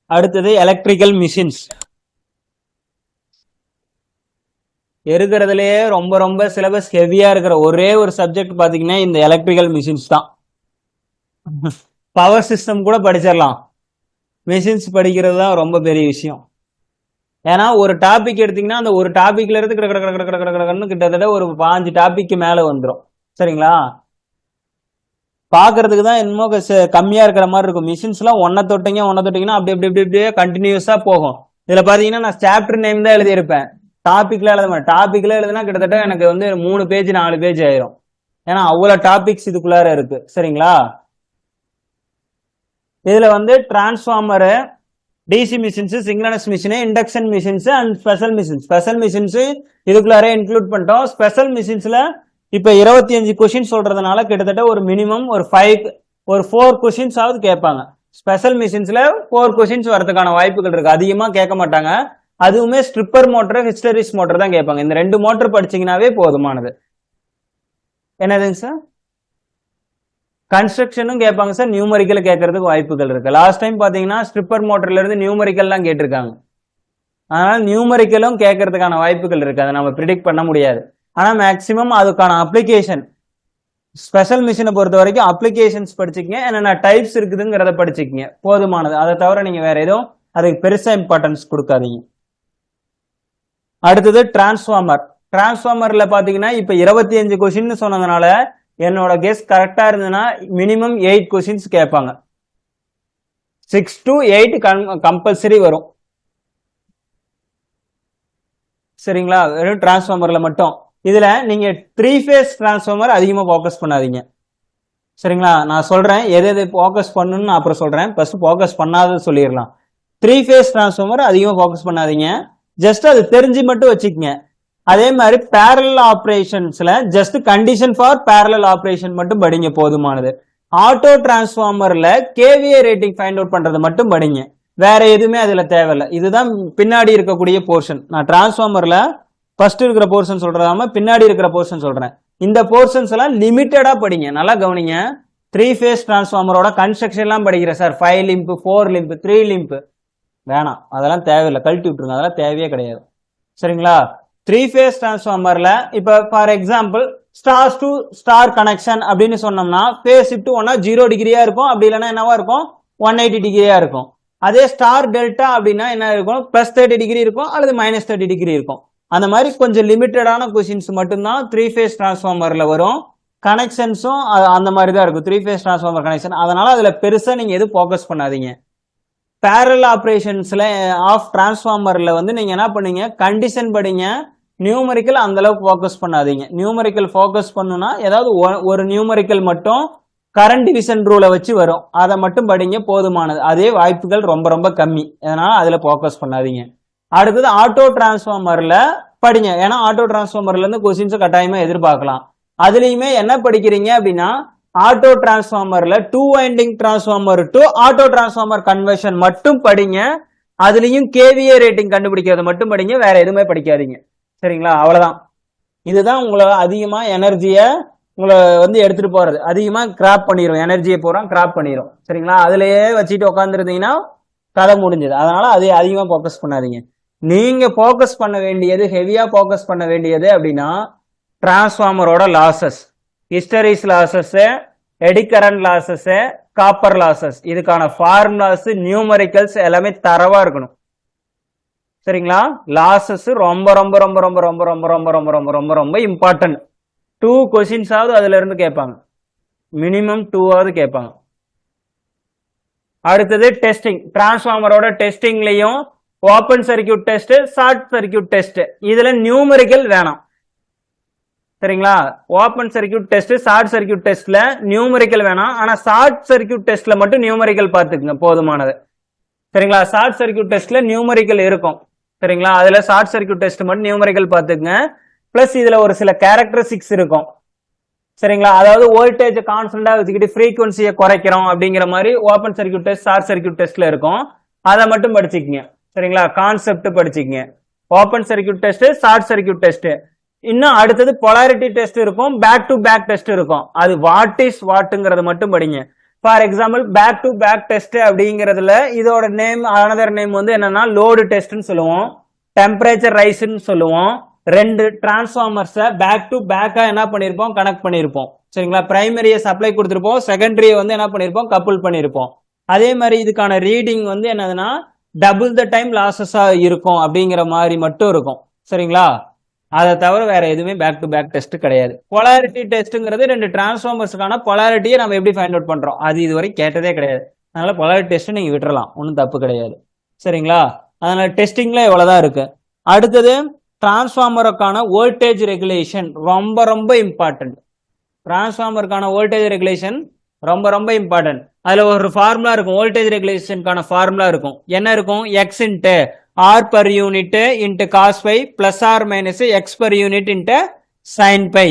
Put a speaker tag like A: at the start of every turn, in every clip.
A: அடுத்தது electrical machines. இருக்கிறதுலயே ரொம்ப ரொம்ப சிலபஸ் ஹெவியா இருக்கிற ஒரே ஒரு சப்ஜெக்ட் பாத்தீங்கன்னா இந்த எலக்ட்ரிக்கல் மிஷின்ஸ் தான். பவர் சிஸ்டம் கூட படிச்சிடலாம், மிஷின்ஸ் படிக்கிறது தான் ரொம்ப பெரிய விஷயம். ஏன்னா ஒரு டாபிக் எடுத்தீங்கன்னா அந்த ஒரு டாபிக்ல இருந்து கிட்டத்தட்ட ஒரு 5 டாபிக் மேல வந்துடும். சரிங்களா? பாக்குறதுக்கு தான் என்னமோ கம்மியா இருக்கிற மாதிரி இருக்கும். மிஷின்ஸ் எல்லாம் ஒன்ன தொட்டீங்கன்னா அப்படி அப்படி அப்படி அப்படியே கண்டினியூஸா போகும். இதுல பாத்தீங்கன்னா நான் சாப்டர் நேம் தான் எழுதியிருப்பேன், டாபிக்ல எழுத மாட்டேன். டாபிக்ல எழுதுனா கிட்டத்தட்ட எனக்கு வந்து 3 பேஜ் 4 பேஜ் ஆயிரும். ஏன்னா அவ்வளவு டாபிக்ஸ் இதுக்குள்ளார இருக்கு. சரிங்களா? இதுல வந்து transformer, DC machines, synchronous machine, induction machines and special machines. Special machines இதுக்குள்ளார இன்க்ளூட் பண்ணிட்டோம். ஸ்பெஷல் மிஷின்ஸ்ல இப்ப 25 கொஸ்டின் சொல்றதுனால கிட்டத்தட்ட ஒரு மினிமம் ஒரு 4 கொஸ்டின்ஸ் ஆவது கேட்பாங்க. ஸ்பெஷல் மிஷின்ஸ்ல 4 கொஸ்டின்ஸ் வரதுக்கான வாய்ப்புகள் இருக்கு, அதிகமா கேட்க மாட்டாங்க. அதுவுமே ஸ்ட்ரிப்பர் மோட்டர், ஹிஸ்டரிஸ் மோட்டர் தான் கேட்பாங்க. இந்த 2 மோட்டர் படிச்சீங்கன்னாவே போதுமானது. என்னதுங்க சார்? கன்ஸ்ட்ரக்ஷனும் கேட்பாங்க சார், நியூமரிக்கல் கேட்கறதுக்கு வாய்ப்புகள் இருக்கு. லாஸ்ட் டைம் பாத்தீங்கன்னா ஸ்ட்ரிப்பர் மோட்டர்ல இருந்து நியூமரிக்கல் தான் கேட்டிருக்காங்க. அதனால நியூமரிக்கலும் கேட்கறதுக்கான வாய்ப்புகள் இருக்கு, அதை நம்ம ப்ரிடிக்ட் பண்ண முடியாது. ஆனா மேக்சிமம் அதுக்கான அப்ளிகேஷன், ஸ்பெஷல் மிஷினை பொறுத்த வரைக்கும் அப்ளிகேஷன்ஸ் படிச்சுக்கங்க, என்னென்ன டைப்ஸ் இருக்குதுங்கிறத படிச்சுக்கங்க, போதுமானது. அதை தவிர நீங்க வேற எதுவும் அதுக்கு பெருசா இம்பார்ட்டன்ஸ் கொடுக்காதீங்க. அடுத்தது டிரான்ஸ்ஃபார்மர். டிரான்ஸ்ஃபார்மர்ல பாத்தீங்கன்னா இப்ப 25 கொஸ்டின் சொன்னதுனால என்னோட கெஸ் கரெக்டா இருந்ததுன்னா மினிமம் 8 கொஸ்டின்ஸ் கேட்பாங்க. 6 to 8 கம்பல்சரி வரும். சரிங்களா? வெறும் டிரான்ஸ்ஃபார்மர்ல மட்டும். இதுல நீங்க 3 phase டிரான்ஸ்ஃபார்மர் அதிகமா போக்கஸ் பண்ணாதீங்க. சரிங்களா? நான் சொல்றேன் எது எது போக்கஸ் பண்ணணும்னு அப்புறம் சொல்றேன். ஃபர்ஸ்ட் போக்கஸ் பண்ணாத சொல்லிடலாம். 3 phase டிரான்ஸ்ஃபார்மர் அதிகமா போக்கஸ் பண்ணாதீங்க, ஜஸ்ட் அது தெரிஞ்சு மட்டும் வச்சுக்கங்க. அதே மாதிரி பேரலல் ஆபரேஷன்ஸ்ல just condition for parallel operation மட்டும் படிங்க, போதுமானது. ஆட்டோ டிரான்ஸ்ஃபார்மர்ல கேவிஏ ரேட்டிங் ஃபைண்ட் அவுட் பண்றது மட்டும் படிங்க, வேற எதுவுமே அதுல தேவையில்லை. இதுதான் பின்னாடி இருக்கக்கூடிய போர்ஷன். நான் டிரான்ஸ்ஃபார்மர்ல ஃபர்ஸ்ட் இருக்கிற போர்ஷன் சொல்றதாம பின்னாடி இருக்கிற போர்ஷன் சொல்றேன். இந்த போர்ஷன்ஸ் எல்லாம் லிமிட்டடா படிங்க, நல்லா கவனிங்க. 3 phase டிரான்ஸ்ஃபார்மரோட கன்ஸ்ட்ரக்ஷன் எல்லாம் படிக்கிறேன் சார், 5 லிம்ப் 4 லிம்ப் 3 லிம்ப் வேணாம், அதெல்லாம் தேவையில்லை, கழட்டி விட்டுருங்க, அதெல்லாம் தேவையே கிடையாது. சரிங்களா? 3 phase டிரான்ஸ்ஃபார்மர்ல இப்ப for example star to star connection அப்படின்னு சொன்னோம்னா ஃபேஸ் ஷிஃப்ட் ஒன்னா 0 டிகிரியா இருக்கும், அப்படி இல்லைன்னா என்னவா இருக்கும் 180 டிகிரியா இருக்கும். அதே ஸ்டார் டெல்டா அப்படின்னா என்ன இருக்கும், +30 டிகிரி இருக்கும் அல்லது -30 டிகிரி இருக்கும். அந்த மாதிரி கொஞ்சம் லிமிட்டடான கொஸ்டின்ஸ் மட்டும்தான் 3 phase டிரான்ஸ்ஃபார்மர்ல வரும். கனெக்ஷன்ஸும் அந்த மாதிரி தான் இருக்கும் 3 phase டிரான்ஸ்ஃபார்மர் கனெக்ஷன். அதனால அதுல பெருசா நீங்க எதுவும் போக்கஸ் பண்ணாதீங்க. பேரலல் ஆபரேஷன்ஸ்ல ஆஃப் டிரான்ஸ்ஃபார்மர்ல வந்து நீங்க என்ன பண்ணீங்க, கண்டிஷன் படிங்க, நியூமரிக்கல் அந்த அளவுக்கு ஃபோக்கஸ் பண்ணாதீங்க. நியூமரிக்கல் ஃபோக்கஸ் பண்ணுனா ஏதாவது ஒரு நியூமரிக்கல் மட்டும் கரண்ட் டிவிஷன் ரூலை வச்சு வரும், அதை மட்டும் படிங்க, போதுமானது. அதே வாய்ப்புகள் ரொம்ப ரொம்ப கம்மி, அதனால அதுல ஃபோக்கஸ் பண்ணாதீங்க. அடுத்தது ஆட்டோ டிரான்ஸ்ஃபார்மர்ல படிங்க, ஏன்னா ஆட்டோ டிரான்ஸ்ஃபார்மர்ல இருந்து கொஸ்டின்ஸ் கட்டாயமா எதிர்பார்க்கலாம். அதுலயுமே என்ன படிக்கிறீங்க அப்படின்னா ஆட்டோ டிரான்ஸ்ஃபார்மர்ல 2 winding transformer to auto transformer conversion மட்டும் படிங்க. அதுலயும் கேவிஏ ரேட்டிங் கண்டுபிடிக்கிறது மட்டும் படிங்க, வேற எதுவுமே படிக்காதீங்க. சரிங்களா? அவ்வளவுதான். இதுதான் உங்களை அதிகமா எனர்ஜிய உங்களை வந்து எடுத்துட்டு போறது, அதிகமா கிராப் பண்ணிரும், எனர்ஜியை பூரா கிராப் பண்ணிரும். சரிங்களா? அதுலயே வச்சுட்டு உட்காந்துருந்தீங்கன்னா கதை முடிஞ்சது. அதனால அதை அதிகமா போக்கஸ் பண்ணாதீங்க. நீங்க போக்கஸ் பண்ண வேண்டியது, ஹெவியா போக்கஸ் பண்ண வேண்டியது அப்படின்னா டிரான்ஸ்ஃபார்மரோட losses, hysteresis losses, eddy current losses, copper losses, இதுக்கான ஃபார்முலாஸ், நியூமரிக்கல்ஸ் எல்லாமே தரவா இருக்கணும். சரிங்களா? லாசஸ் ரொம்ப ரொம்ப ரொம்ப ரொம்ப ரொம்ப ரொம்ப ரொம்ப ரொம்ப ரொம்ப ரொம்ப ரொம்ப இம்பார்ட்டன்ட். 2 கொஸ்டின்ஸ் ஆவது அதுல இருந்து கேட்பாங்க, மினிமம் 2 ஆவது கேட்பாங்க. அடுத்தது டெஸ்டிங். டிரான்ஸ்ஃபார்மரோட டெஸ்டிங்லயும் open circuit test, short circuit test, இதுல நியூமரிக்கல் வேணாம். சரிங்களா? Open circuit test, short circuit டெஸ்ட்ல நியூமரிக்கல் வேணாம், ஆனா ஷார்ட் சர்க்கியூட் டெஸ்ட்ல மட்டும் நியூமரிக்கல் பார்த்துக்குங்க, போதுமானது. சரிங்களா? ஷார்ட் சர்க்கியூட் டெஸ்ட்ல நியூமரிக்கல் இருக்கும். சரிங்களா? அதுல ஷார்ட் சர்க்கியூட் டெஸ்ட் மட்டும் நியூமரிக்கல் பார்த்துக்குங்க. பிளஸ் இதுல ஒரு சில கேரக்டரிஸ்டிக்ஸ் இருக்கும். சரிங்களா? அதாவது வோல்டேஜ் கான்ஸ்டன்டா வச்சுக்கிட்டு ஃப்ரீக்வன்சியை குறைக்கிறோம் அப்படிங்கிற மாதிரி open circuit test, short circuit டெஸ்ட்ல இருக்கும், அதை மட்டும் படிச்சுக்கங்க. சரிங்களா? கான்செப்ட் படிச்சுக்கங்க. Open circuit test, short circuit test. இன்னும் அடுத்தது பொலாரிட்டி டெஸ்ட் இருக்கும், பேக் டு பேக் டெஸ்ட் இருக்கும். அது வாட் இஸ் வாட்ங்கிறது மட்டும் படிங்க. For example back to back test அப்படிங்கிறதுல இதோட நேம் அனதர் நேம் வந்து என்னன்னா லோடு டெஸ்ட்னு சொல்லுவோம், டெம்பரேச்சர் ரைஸ்ன்னு சொல்லுவோம். ரெண்டு டிரான்ஸ்ஃபார்மர்ஸை பேக் டு பேக்கா என்ன பண்ணிருப்போம், கனெக்ட் பண்ணிருப்போம். சரிங்களா, பிரைமரியை சப்ளை கொடுத்துருப்போம், செகண்டரியை வந்து என்ன பண்ணிருப்போம், கப்புள் பண்ணிருப்போம். அதே மாதிரி இதுக்கான ரீடிங் வந்து என்னதுன்னா டபுள் த டைம் லாசஸா இருக்கும் அப்படிங்கிற மாதிரி மட்டும் இருக்கும். சரிங்களா, அதை தவிர வேற எதுவுமே பேக் டு பேக் டெஸ்ட் கிடையாது. பொலாரிட்டி டெஸ்ட்ங்கிறது ரெண்டு டிரான்ஸ்ஃபார்மர்ஸ்க்கான பொலாரிட்டியை நம்ம எப்படி ஃபைண்ட் அவுட் பண்றோம், அது இதுவரை கேட்டதே கிடையாது. அதனால பொலாரிட்டி டெஸ்ட் நீங்க விட்டுறலாம், ஒன்றும் தப்பு கிடையாது. சரிங்களா, அதனால டெஸ்டிங்ல இவ்வளவுதான் இருக்கு. அடுத்தது டிரான்ஸ்ஃபார்மருக்கான வோல்டேஜ் ரெகுலேஷன் ரொம்ப ரொம்ப இம்பார்ட்டன்ட். டிரான்ஸ்ஃபார்மருக்கான வோல்டேஜ் ரெகுலேஷன் ரொம்ப ரொம்ப இம்பார்ட்டன்ட். அதுல ஒரு ஃபார்முலா இருக்கும், வோல்டேஜ் ரெகுலேஷனுக்கான ஃபார்முலா இருக்கும். என்ன இருக்கும், X into R per unit into cos phi plus R minus X per unit into sine phi.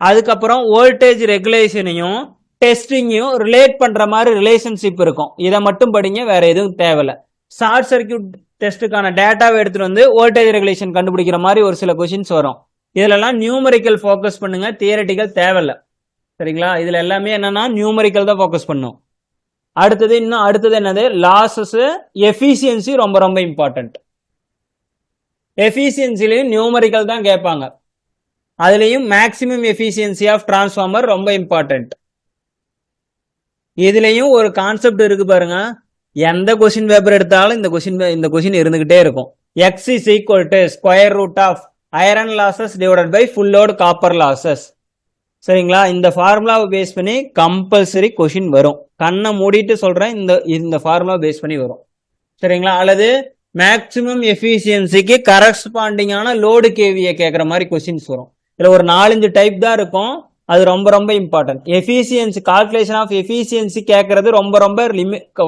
A: அதுக்கப்புறம் வோல்டேஜ் ரெகுலேஷனையும் டெஸ்டிங்கையும் ரிலேட் பண்ற மாதிரி ரிலேஷன்ஷிப் இருக்கும். இதை மட்டும் படிங்க, வேற எதுவும் தேவையில்ல. ஷார்ட் சர்க்கியூட் டெஸ்ட்டுக்கான டேட்டாவை எடுத்துட்டு வந்து வோல்டேஜ் ரெகுலேஷன் கண்டுபிடிக்கிற மாதிரி ஒரு சில கொஸ்டின்ஸ் வரும். இதுலலாம் நியூமரிக்கல் ஃபோக்கஸ் பண்ணுங்க, தியரட்டிக்கல் தேவையில்ல. சரிங்களா, இதுல எல்லாமே என்னன்னா நியூமரிக்கல் தான் ஃபோக்கஸ் பண்ணும். அடுத்தது என்னது, லாசஸ் எஃபிஷியன்சி ரொம்ப ரொம்ப இம்பார்ட்டன்ட். எஃபிஷியன்சிலையும் நியூமரிக்கல் தான் கேட்பாங்க. அதுலயும் மேக்சிமம் எஃபிஷியன்சி ஆஃப் டிரான்ஸ்ஃபார்மர் ரொம்ப இம்பார்ட்டன்ட். இதுலயும் ஒரு கான்செப்ட் இருக்கு பாருங்க, எந்த கொஸ்டின் பேப்பர் எடுத்தாலும் இந்த கொஸ்டின் இருந்துகிட்டே இருக்கும். X is equal to square root of iron losses divided by full load copper losses. சரிங்களா, இந்த ஃபார்முலாவை பேஸ் பண்ணி கம்பல்சரி கொஸ்டின் வரும். கண்ணை மூடிட்டு சொல்றேன், இந்த ஃபார்முலா பேஸ் பண்ணி வரும். சரிங்களா, அல்லது மேக்சிமம் எஃபிஷியன்சிக்கு கரஸ்பாண்டிங்கான லோடு கேவியை கேட்குற மாதிரி கொஸ்டின்ஸ் வரும். இதுல ஒரு 4-5 டைப் தான் இருக்கும், அது ரொம்ப ரொம்ப important. Efficiency calculation of efficiency கேட்கறது ரொம்ப ரொம்ப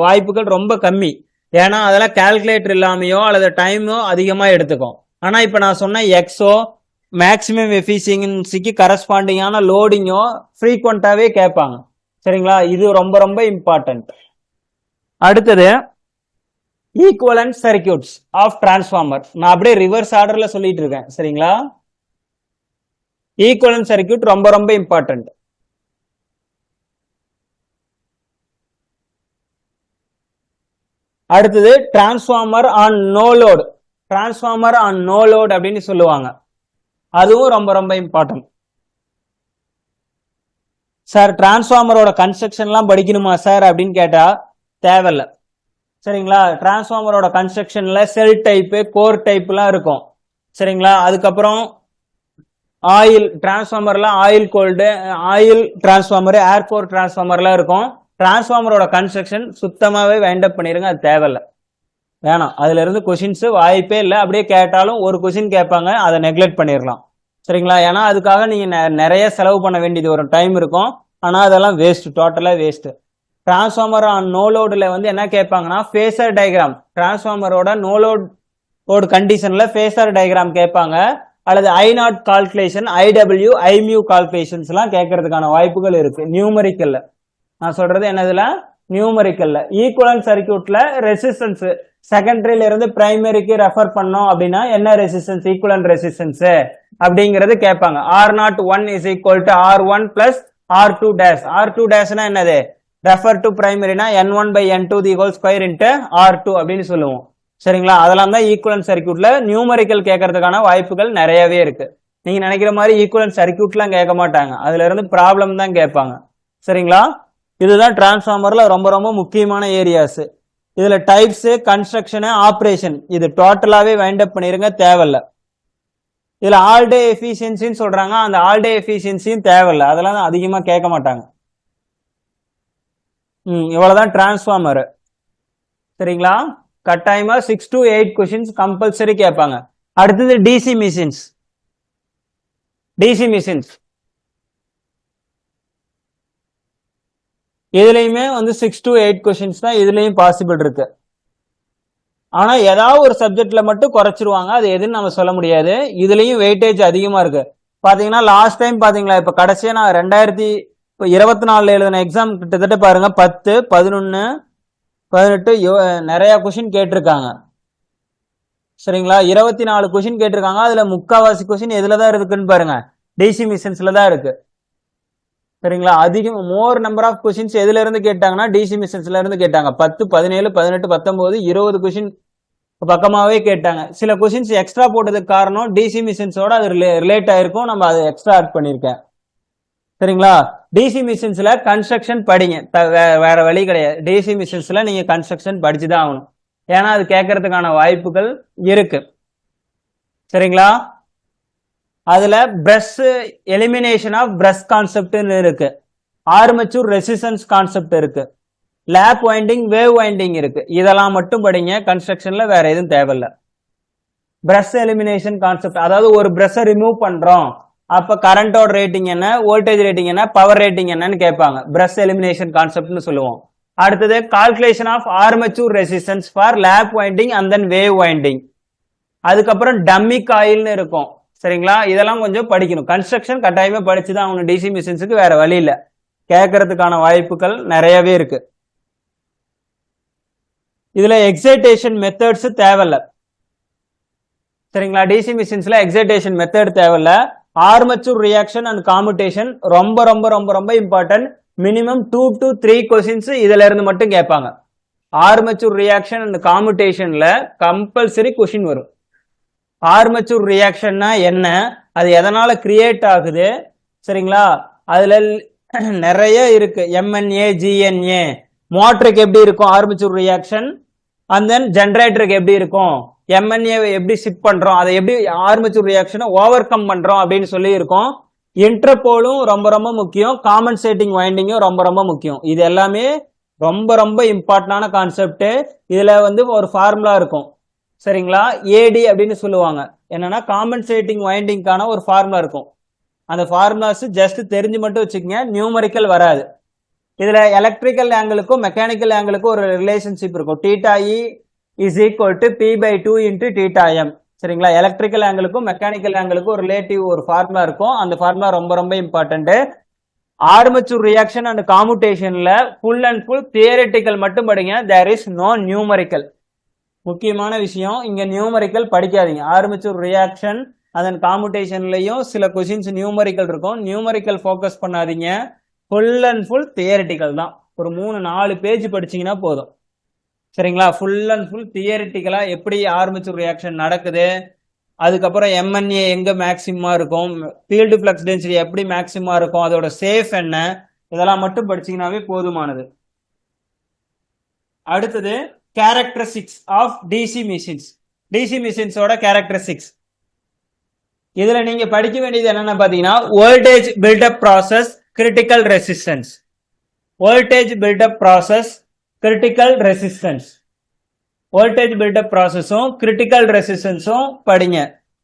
A: வாய்ப்புகள் ரொம்ப கம்மி. ஏன்னா அதெல்லாம் கால்குலேட்டர் இல்லாமையோ அல்லது டைமோ அதிகமாக எடுத்துக்கும். ஆனா இப்ப நான் சொன்ன எக்ஸோ மேக்சிமம் எஃபிஷியன்சிக்கு கரஸ்பாண்டிங்கான லோடிங்கோ ஃப்ரீக்வெண்டாவே கேட்பாங்க. சரிங்களா, இது ரொம்ப ரொம்ப இம்பார்ட்டன்ட். அடுத்தது ஈக்குவலன்ட் சர்க்கியூட்ஸ் ஆஃப் டிரான்ஸ்ஃபார்மர். நான் அப்படியே ரிவர்ஸ் ஆர்டர்ல சொல்லிட்டு இருக்கேன். சரிங்களா, ஈக்குவலன்ட் சர்க்கியூட் ரொம்ப ரொம்ப இம்பார்ட்டன்ட். அடுத்தது transformer on no load. Transformer on no load அப்படின்னு சொல்லுவாங்க, அதுவும் ரொம்ப ரொம்ப இம்பார்ட்டன்ட். சார் டிரான்ஸ்ஃபார்மரோட கன்ஸ்ட்ரக்ஷன்லாம் படிக்கணுமா சார் அப்படின்னு கேட்டா தேவையில்ல. சரிங்களா, டிரான்ஸ்ஃபார்மரோட கன்ஸ்ட்ரக்ஷன்ல செல் டைப்பு கோர் டைப்லாம் இருக்கும். சரிங்களா, அதுக்கப்புறம் ஆயில் டிரான்ஸ்ஃபார்மர்ல oil cooled, oil transformer, air core டிரான்ஸ்ஃபார்மர்லாம் இருக்கும். டிரான்ஸ்ஃபார்மரோட கன்ஸ்ட்ரக்ஷன் சுத்தமாவே வைண்ட் அப் பண்ணிருங்க, அது தேவையில்ல, வேணாம். அதுல இருந்து கொஸ்டின்ஸ் வாய்ப்பே இல்லை. அப்படியே கேட்டாலும் ஒரு கொஸ்டின் கேட்பாங்க, அதை நெக்லெக்ட் பண்ணிடலாம். சரிங்களா, ஏன்னா அதுக்காக நீங்க நிறைய செலவு பண்ண வேண்டியது ஒரு டைம் இருக்கும். ஆனா அதெல்லாம் வேஸ்ட், டோட்டலா வேஸ்ட். டிரான்ஸ்ஃபார்மர் ஆன் நோ லோடுல வந்து என்ன கேட்பாங்கன்னா ஃபேசர் டயக்ராம், டிரான்ஸ்ஃபார்மரோட நோ லோட் கண்டிஷன்ல ஃபேசர் டயக்ராம் கேட்பாங்க. அல்லது I0 calculation, IW, IMU calculations எல்லாம் கேட்கறதுக்கான வாய்ப்புகள் இருக்கு நியூமரிக்கல்ல. நான் சொல்றது என்னதுல, நியூமரிக்கல்ல. ஈக்குவலன்ட் சர்க்கியூட்ல ரெசிஸ்டன்ஸ் செகண்டரியில இருந்து பிரைமரிக்கு ரெஃபர் பண்ணோம் அப்படின்னா என்ன ரெசிஸ்டன்ஸ், ஈக்குவலன்ட் ரெசிஸ்டன்ஸ் அப்படிங்கறது கேட்பாங்க. R01 is equal to R1 plus R2 dash. R2 டேஷ்னா என்னது, ரெஃபர் டு பிரைமரினா N1 by N2 the whole square into R2 அப்படின்னு சொல்லுவோம். சரிங்களா, அதெல்லாம் தான் ஈக்குவலன்ட் சர்க்கியூட்ல நியூமரிக்கல் கேட்கறதுக்கான வாய்ப்புகள் நிறையவே இருக்கு. நீங்க நினைக்கிற மாதிரி ஈக்குவலன்ட் சர்க்கியூட்லாம் கேட்க மாட்டாங்க, அதுல இருந்து ப்ராப்ளம் தான் கேட்பாங்க. சரிங்களா, இதுதான் டிரான்ஸ்ஃபார்மர்ல ரொம்ப ரொம்ப முக்கியமான ஏரியாஸ். இதுல டைப்ஸ், கன்ஸ்ட்ரக்ஷன், ஆப்ரேஷன் இது டோட்டலாவே வைண்ட் அப் பண்ணிருங்க, தேவையில்ல. இதுல ஆல் டே எஃபிஷியன்சின்னு சொல்றாங்க, அந்த ஆல் டே எஃபிஷியன்சியும் தேவையில்ல, அதெல்லாம் அதிகமா கேட்க மாட்டாங்க. இவ்வளவுதான் டிரான்ஸ்ஃபார்மர். சரிங்களா, கட்டாயமா 6 to 8 கொஸ்டின்ஸ் கம்பல்சரி கேட்பாங்க. அடுத்தது டிசி மிஷின்ஸ். டிசி மிஷின்ஸ் இதுலயுமே வந்து 6 to 8 கொஸ்டின்ஸ் தான் இதுலயும் பாசிபிள் இருக்கு. ஆனா ஏதாவது ஒரு சப்ஜெக்ட்ல மட்டும் குறைச்சிருவாங்க, அது எதுன்னு நம்ம சொல்ல முடியாது. இதுலயும் வெயிட்டேஜ் அதிகமா இருக்கு. பாத்தீங்கன்னா லாஸ்ட் டைம் பாத்தீங்களா, இப்ப கடைசியா நான் 2024 எழுதின எக்ஸாம் கிட்டத்தட்ட பாருங்க 10, 11, 18 நிறைய கொஸ்டின் கேட்டிருக்காங்க. சரிங்களா, 24 கொஸ்டின் கேட்டிருக்காங்க. அதுல முக்காவாசி கொஸ்டின் எதுலதான் இருக்குன்னு பாருங்க, டிசி மிஷின்ஸ்ல தான் இருக்கு. சரிங்களா? அதிகம் மோர் நம்பர் ஆஃப் கொஸ்டின்ஸ் எதுல இருந்து கேட்டாங்கன்னா டிசி மிஷின்ஸ்ல இருந்து கேட்டாங்க. 10, 17, 18, 19, 20 கொஸ்டின் பக்கமாவே கேட்டாங்க. சில கொஸ்டின்ஸ் எக்ஸ்ட்ரா போட்டதுக்கு காரணம் டிசி மிஷின்ஸோட அது ரிலேட் ஆயிருக்கும், நம்ம அதை எக்ஸ்ட்ரா ஆட் பண்ணிருக்கேன். சரிங்களா? டிசி மிஷின்ஸ்ல கன்ஸ்ட்ரக்ஷன் படிங்க, வேற வழி கிடையாது. டிசி மிஷின்ஸ்ல நீங்க கன்ஸ்ட்ரக்ஷன் படிச்சுதான் ஆகணும், ஏன்னா அது கேட்கறதுக்கான வாய்ப்புகள் இருக்கு. சரிங்களா? அதுல பிரஷ் எலிமினேஷன் ஆஃப் பிரஷ் கான்செப்ட்னு இருக்கு, ஆர்மச்சூர் ரெசிஸ்டன்ஸ் கான்செப்ட் இருக்கு, லேப் வைண்டிங், வேவ் வைண்டிங் இருக்கு. இதெல்லாம் மட்டும் படிங்க, கன்ஸ்ட்ரக்ஷன்ல வேற எதுவும் தேவையில்லை. பிரஷ் எலிமினேஷன் கான்செப்ட், அதாவது ஒரு பிரஷ் ரிமூவ் பண்றோம், அப்ப கரண்டோட ரேட்டிங் என்ன, வோல்டேஜ் ரேட்டிங் என்ன, பவர் ரேட்டிங் என்னன்னு கேட்பாங்க. பிரஷ் எலிமினேஷன் கான்செப்ட்னு சொல்லுவோம். அடுத்தது calculation of armature resistance for lap winding and then wave winding. அதுக்கப்புறம் டம்மி காயில்னு இருக்கும். சரிங்களா? இதெல்லாம் கொஞ்சம் படிக்கணும். கன்ஸ்ட்ரக்ஷன் கட்டாயமா படிச்சுதான் அவங்க டிசி மிஷின்ஸுக்கு, வேற வழி இல்ல, கேட்கறதுக்கான வாய்ப்புகள் நிறையவே இருக்கு. இதுல எக்ஸைட்டேஷன் மெத்தட்ஸ் தேவையில்ல. சரிங்களா? டிசி மிஷின்ஸ்ல எக்ஸைட்டேஷன் மெத்தட் தேவையில்ல. ஆர்மச்சூர் ரியாக்ஷன் அண்ட் காமுடேஷன் ரொம்ப ரொம்ப ரொம்ப ரொம்ப இம்பார்ட்டன்ட். மினிமம் 2 to 3 கொஸ்டின்ஸ் இதுல இருந்து மட்டும் கேட்பாங்க. ஆர்மச்சூர் ரியாக்ஷன் அண்ட் காமுடேஷன்ல கம்பல்சரி கொஸ்டின் வரும். ஆர்மச்சூர் ரியாக்ஷன்னா என்ன, அது எதனால கிரியேட் ஆகுது, சரிங்களா? அதுல நிறைய இருக்கு. எம்என்ஏ, ஜிஎன்ஏ, மோட்டருக்கு எப்படி இருக்கும் ஆர்மச்சூர் ரியாக்ஷன், அண்ட் தென் ஜெனரேட்டருக்கு எப்படி இருக்கும், எம்என்ஏ எப்படி ஷிஃப்ட் பண்றோம், அதை எப்படி ஆர்மச்சூர் ரியாக்ஷனை ஓவர் கம் பண்றோம் அப்படின்னு சொல்லி இருக்கும். இன்டர்போலும் ரொம்ப ரொம்ப முக்கியம், காம்பன்சேட்டிங் வைண்டிங்கும் ரொம்ப ரொம்ப முக்கியம். இது எல்லாமே ரொம்ப ரொம்ப இம்பார்ட்டன்டான கான்செப்ட். இதுல ஒரு ஃபார்முலா இருக்கும். சரிங்களா? ஏடி அப்படின்னு சொல்லுவாங்க. என்னன்னா காம்பன்சேட்டிங் வைண்டிங்கான ஒரு ஃபார்முலா இருக்கும். அந்த ஃபார்முலாஸ் ஜஸ்ட் தெரிஞ்சு மட்டும் வச்சுக்கோங்க, நியூமரிக்கல் வராது. இதுல எலக்ட்ரிக்கல் ஆங்கிளுக்கும் மெக்கானிக்கல் ஆங்கிளுக்கும் ஒரு ரிலேஷன்ஷிப் இருக்கும். θe is equal to p/2 into θm. சரிங்களா? எலக்ட்ரிக்கல் ஆங்கிளுக்கும் மெக்கானிக்கல் ஆங்கிளுக்கும் ஒரு ரிலேட்டிவ் ஒரு ஃபார்முலா இருக்கும். அந்த ஃபார்முலா ரொம்ப ரொம்ப இம்பார்ட்டன்ட். ஆர்மச்சூர் ரியாக்ஷன் அண்ட் காமுடேஷன்ல ஃபுல் அண்ட் ஃபுல் தியரிட்டிக்கல் மட்டும் படிங்க, தேர் இஸ் நோ நியூமரிக்கல். முக்கியமான விஷயம், இங்க நியூமரிக்கல் படிக்காதீங்க. ஆர்மச்சூர் ரியாக்ஷன் அதன் காமுடேஷன்லயும் சில கொஸ்டின்ஸ் நியூமரிக்கல் இருக்கும், நியூமரிக்கல் ஃபோக்கஸ் பண்ணாதீங்க. ஃபுல் அண்ட் ஃபுல் தியரிட்டிக்கல் தான். ஒரு 3-4 பேஜ் படிச்சீங்கன்னா போதும். சரிங்களா? ஃபுல் அண்ட் ஃபுல் தியரிட்டிக்கலா எப்படி ஆர்மச்சூர் ரியாக்ஷன் நடக்குது, அதுக்கப்புறம் எம்என்ஏ எங்க மேக்சிமமா இருக்கும், ஃபீல்டு ஃப்ளக்ஸ் டென்சிட்டி எப்படி மேக்சிமமா இருக்கும், அதோட சேஃப் என்ன, இதெல்லாம் மட்டும் படிச்சீங்கன்னாவே போதுமானது. அடுத்தது characteristics of DC machines. DC மிஷின்ஸோட கேரக்டரிஸ்டிக்ஸ் இதுல நீங்க படிக்க வேண்டியது என்னன்னு பாத்தீங்கன்னா, voltage build up process, critical resistance. Voltage build up process, critical resistance. Voltage build up ப்ராசஸும் கிரிட்டிக்கல் ரெசிஸ்டன்ஸும் படிங்க.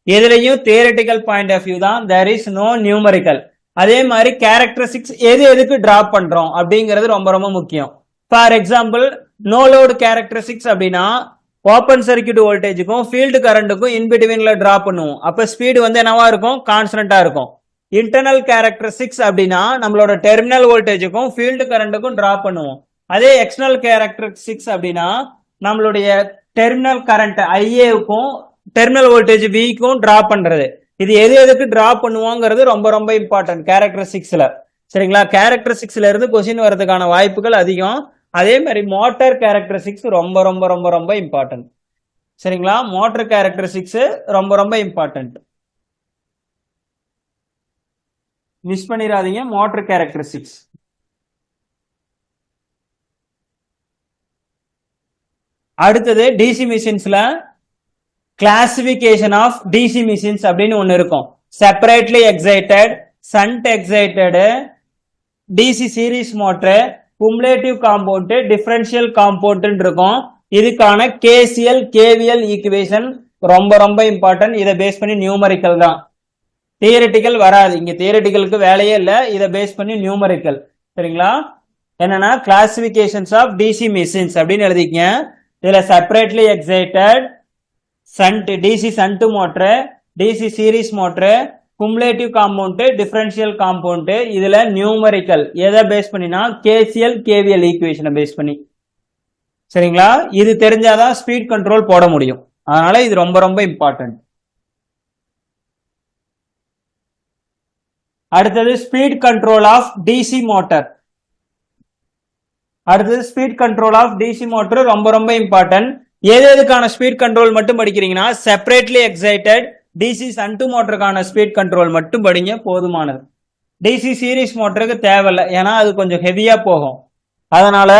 A: எதுலையும் தியரிட்டிக்கல் பாயிண்ட் ஆஃப் வியூ தான், தேர் இஸ் நோ நியூமரிக்கல். அதே மாதிரி கேரக்டரிஸ்டிக்ஸ் எதுக்கு டிராப் பண்றோம் அப்படிங்கிறது ரொம்ப ரொம்ப முக்கியம். For example, no load characteristics அப்படின்னா ஓப்பன் சர்க்யூட் வோல்டேஜுக்கும் ஃபீல்டு கரண்ட்டுக்கும் இன்பிட்வீன்ல டிராப் பண்ணுவோம். அப்ப ஸ்பீடு என்னவா இருக்கும், கான்ஸ்டன்டா இருக்கும். இன்டர்னல் கேரக்டரிஸ்டிக்ஸ் அப்படின்னா நம்மளோட டெர்மினல் வோல்டேஜுக்கும் ஃபீல்டு கரண்ட்டுக்கும் டிராப் பண்ணுவோம். அதே எக்ஸ்டர்னல் கேரக்டரிஸ்டிக்ஸ் அப்படின்னா நம்மளுடைய டெர்மினல் கரண்ட் ஐஏவுக்கும் டெர்மினல் வோல்டேஜ் விக்கும் டிராப் பண்றது. இது எதுக்கு டிராப் பண்ணுவோங்கிறது ரொம்ப ரொம்ப இம்பார்ட்டன்ட் கேரக்டரிஸ்டிக்ஸ்ல. சரிங்களா? கேரக்டரிஸ்டிக்ஸ்ல இருந்து கொஸ்டின் வரதுக்கான வாய்ப்புகள் அதிகம். அதே மாதிரி மோட்டார் கேரக்டரிஸ்டிக்ஸ் ரொம்ப ரொம்ப ரொம்ப ரொம்ப இம்பார்ட்டன்ட். சரிங்களா? மோட்டார் கேரக்டரிஸ்டிக்ஸ் ரொம்ப ரொம்ப இம்பார்ட்டன்ட், மிஸ் பண்ணிடாதீங்க மோட்டார் கேரக்டரிஸ்டிக்ஸ். அடுத்தது டிசி மிஷின்ஸ்ல கிளாசிபிகேஷன் ஆஃப் டிசி மிஷின்ஸ் அப்படின்னு ஒன்னு இருக்கும். Separately excited, shunt excited, DC series motor, cumulative compound, differential compound இருக்கும். இதுக்கான கேசிஎல் கேவிஎல் ஈக்குவேஷன் ரொம்ப ரொம்ப இம்பார்ட்டன்ட். இதை பேஸ் பண்ணி நியூமரிக்கல் தான், தியரிட்டிக்கல் வராது. இங்க தியரிட்டிக்கலுக்கு வேலையே இல்லை, இதை பேஸ் பண்ணி நியூமரிக்கல். சரிங்களா? என்னன்னா கிளாசிபிகேஷன்ஸ் ஆஃப் டிசி மிஷின்ஸ் அப்படின்னு எழுதிக்கங்க. இதுல separately excited, shunt DC shunt motor, DC series motor, cumulative compound, differential compound. இதுல நியூமரிக்கல் எதை பேஸ் பண்ணினா கேசிஎல் கேவிஎல் ஈக்குவேஷனை பேஸ் பண்ணி. சரிங்களா? இது தெரிஞ்சாதான் ஸ்பீட் கண்ட்ரோல் போட முடியும். அதனால இது ரொம்ப ரொம்ப இம்பார்ட்டன்ட். அடுத்தது speed control of DC motor. அடுத்தது speed control of DC motor ரொம்ப ரொம்ப இம்பார்ட்டன்ட். எதுக்கான ஸ்பீட் கண்ட்ரோல் மட்டும் படிக்கிறீங்கன்னா செப்பரேட்லி எக்ஸைட்டட் டிசி சன்டு மோட்டருக்கான ஸ்பீட் கண்ட்ரோல் மட்டும் படிங்க போதுமானது. டிசி சீரிஸ் மோட்டருக்கு தேவையில்லை, ஏன்னா அது கொஞ்சம் ஹெவியா போகும். அதனால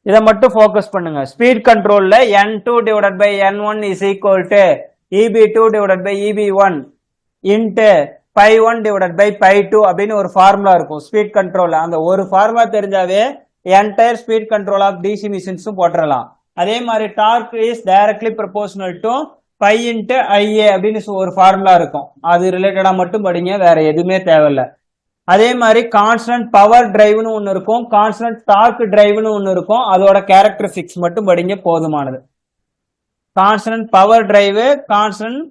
A: இதை மட்டும் ஃபோக்கஸ் பண்ணுங்க. ஸ்பீட் கண்ட்ரோல்ல N2 divided by N1 is equal to EB2 divided by EB1 into π1 divided by π2 அப்படின்னு ஒரு ஃபார்முலா இருக்கும் ஸ்பீட் கண்ட்ரோல். அந்த ஒரு ஃபார்முலா தெரிஞ்சாவே entire speed control of DC மிஷின்ஸும் போட்டுடலாம். அதே மாதிரி torque is directly proportional to π into IA அப்படின்னு ஒரு ஃபார்முலா இருக்கும். அது ரிலேட்டடா மட்டும் படிங்க, வேற எதுவுமே தேவையில்லை. அதே மாதிரி கான்ஸ்டன்ட் பவர் டிரைவ்னு ஒன்று இருக்கும், கான்ஸ்டன்ட் டார்க் டிரைவ்னு ஒன்று இருக்கும். அதோட கேரக்டரிஸ்டிக்ஸ் மட்டும் படிங்க போதுமானது. Constant power drive, constant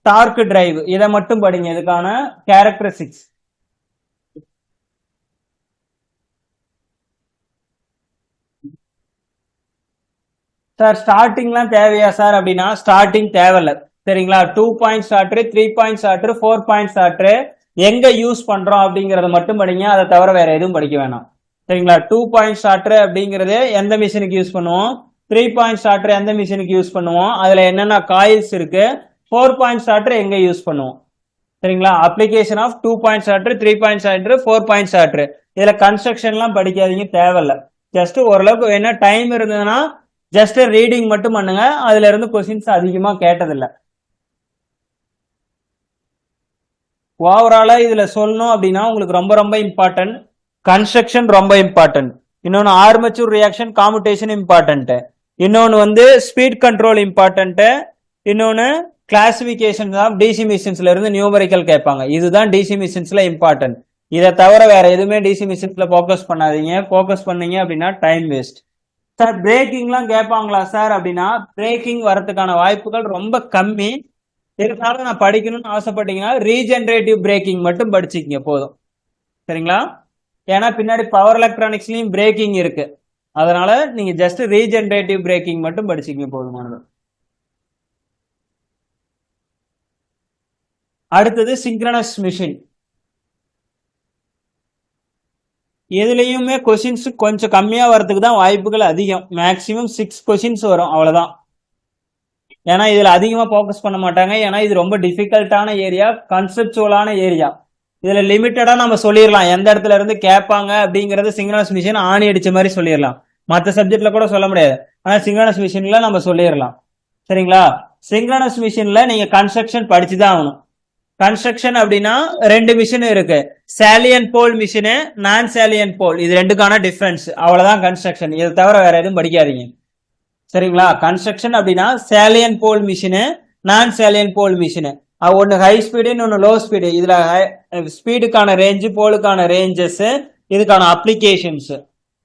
A: torque drive, இதை மட்டும் படிங்க. இதுக்கான கேரக்டரிஸ்டிக்ஸ் சார் ஸ்டார்டிங்லாம் தேவையா சார் அப்படின்னா ஸ்டார்டிங் தேவையில்ல. சரிங்களா? 2 point starter, 3 point starter, 4 point starter எங்க யூஸ் பண்றோம் அப்படிங்கறத மட்டும் படிங்க. அதை தவிர வேற எதுவும் படிக்க வேணாம். சரிங்களா? 2 பாயிண்ட் ஸ்டார்டர் அப்படிங்கறது எந்த மிஷினுக்கு யூஸ் பண்ணுவோம், 3 பாயிண்ட் ஸ்டார்டர் எந்த மிஷினுக்கு யூஸ் பண்ணுவோம், அதுல என்னென்ன காயில்ஸ் இருக்கு, 4 பாயிண்ட் ஸ்டார்டர் எங்க யூஸ் பண்ணுவோம். சரிங்களா? Application of 2 point starter, 3 point starter, 4 point starter. இதுல கன்ஸ்ட்ரக்ஷன் எல்லாம் படிக்காதீங்க, தேவையில்ல. ஜஸ்ட் ஓரளவுக்கு என்ன டைம் இருந்ததுன்னா ஜஸ்ட் ரீடிங் மட்டும் பண்ணுங்க. அதுல இருந்து கொஸ்டின்ஸ் அதிகமா கேட்டதில்ல. ஓவராலா இதுல சொல்லணும் அப்படின்னா உங்களுக்கு ரொம்ப ரொம்ப இம்பார்ட்டன்ட் கன்ஸ்ட்ரக்ஷன், ரொம்ப இம்பார்ட்டன்ட். இன்னொன்னு ஆர்மேச்சர் ரியாக்ஷன் காமுடேஷன் இம்பார்ட்டன்ட். இன்னொன்னு வந்து ஸ்பீட் கண்ட்ரோல் இம்பார்ட்டன்ட். இன்னொன்னு கிளாசிபிகேஷன் ஆஃப் டிசி மிஷின்ஸ்ல இருந்து நியூமரிக்கல் கேட்பாங்க. இதுதான் டிசி மிஷின்ஸ்ல இம்பார்ட்டன்ட். இதை தவிர வேற எதுவுமே டிசி மிஷின்ஸ்ல போக்கஸ் பண்ணாதீங்க. போக்கஸ் பண்ணீங்க அப்படின்னா டைம் வேஸ்ட். சார் பிரேக்கிங்லாம் கேட்பாங்களா சார் அப்படின்னா பிரேக்கிங் வரதுக்கான வாய்ப்புகள் ரொம்ப கம்மி. இருந்தாலும் நான் படிக்கணும்னு ஆசைப்பட்டீங்கன்னா ரீஜெனரேட்டிவ் பிரேக்கிங் மட்டும் படிச்சுக்கிங்க போதும். சரிங்களா? ஏன்னா பின்னாடி பவர் எலக்ட்ரானிக்ஸ்லயும் பிரேக்கிங் இருக்கு. அதனால நீங்க ஜஸ்ட் ரீஜெனரேட்டிவ் பிரேக்கிங் மட்டும் படிச்சுக்கிங்க போதுமானது. அடுத்தது சிங்க்ரனஸ் மிஷின். எதுலையுமே கொஸ்டின்ஸ் கொஞ்சம் கம்மியா வரதுக்கு தான் வாய்ப்புகள் அதிகம். மேக்சிமம் 6 கொஸ்டின்ஸ் வரும், அவ்வளவுதான். ஏன்னா இதுல அதிகமா போக்கஸ் பண்ண மாட்டாங்க. ஏன்னா இது ரொம்ப டிஃபிகல்ட்டான ஏரியா, கன்செப்சுவலான ஏரியா. இதுல லிமிட்டடா நம்ம சொல்லிடலாம் எந்த இடத்துல இருந்து கேட்பாங்க அப்படிங்கறது. சிங்க்ரனஸ் மிஷின் ஆணி அடிச்ச மாதிரி சொல்லிடலாம். மற்ற சப்ஜெக்ட்ல கூட சொல்ல முடியாது, ஆனா சிங்க்ரனஸ் மிஷின்ல நம்ம சொல்லிடலாம். சரிங்களா? சிங்க்ரனஸ் மிஷின்ல நீங்க கன்ஸ்ட்ரக்ஷன் படிச்சுதான் ஆகணும். கன்ஸ்ட்ரக்ஷன் அப்படின்னா 2 மிஷின் இருக்கு, சாலியன் போல் மிஷின், நான் சாலியன் போல். இது ரெண்டுக்கான டிஃபரன்ஸ், அவ்வளவுதான் கன்ஸ்ட்ரக்ஷன். இதை தவிர வேற எதுவும் படிக்காதீங்க. சரிங்களா? கன்ஸ்ட்ரக்ஷன் அப்படின்னா சாலியன் போல் மிஷின், நான் சாலியன் போல் மிஷின். ஒன்னு ஹை ஸ்பீடு, இன்னொன்னு லோ ஸ்பீடு. இதுல ஸ்பீடுக்கான ரேஞ்சு, போலுக்கான ரேஞ்சஸ், இதுக்கான அப்ளிகேஷன்ஸ்.